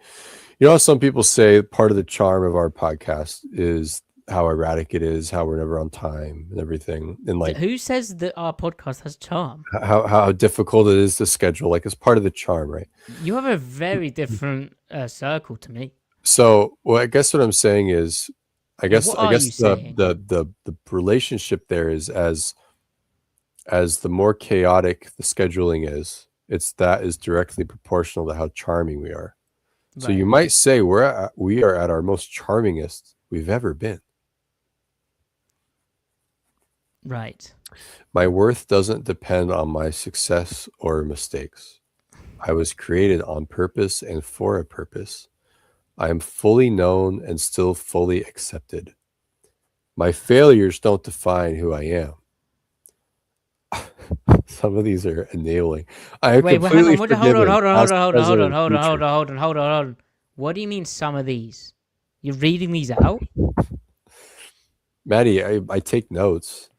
how some people say part of the charm of our podcast is how erratic it is, how we're never on time and everything. And who says that our podcast has charm? How difficult it is to schedule, it's part of the charm, right? You have a very different circle to me. So, well, I guess what I'm saying is, the the relationship there is as the more chaotic the scheduling is, that is directly proportional to how charming we are. Right. So you might say we are at our most charmingest we've ever been. Right. My worth doesn't depend on my success or mistakes. I was created on purpose and for a purpose. I am fully known and still fully accepted. My failures don't define who I am. Some of these are enabling. I Wait, completely hang on. Hold on. What do you mean some of these? You're reading these out? Maddie, I take notes.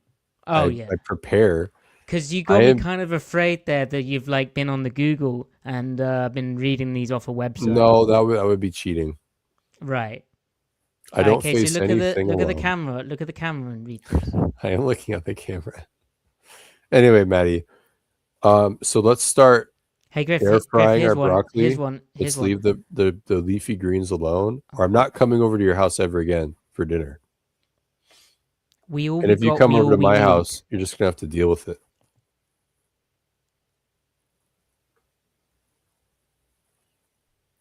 Oh, I prepare. Because you got me kind of afraid there that you've been on the Google and been reading these off a website. No, that would be cheating. Right. I don't face anything. Look at the camera. Look at the camera and read this. I am looking at the camera. Anyway, Maddie. So let's start. Hey, Griff, air frying our broccoli. Here's one. Let's leave the leafy greens alone, or I'm not coming over to your house ever again for dinner. And if you come over to my house, you're just gonna have to deal with it.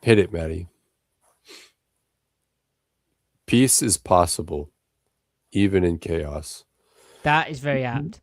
Hit it, Maddie. Peace is possible, even in chaos. That is very apt.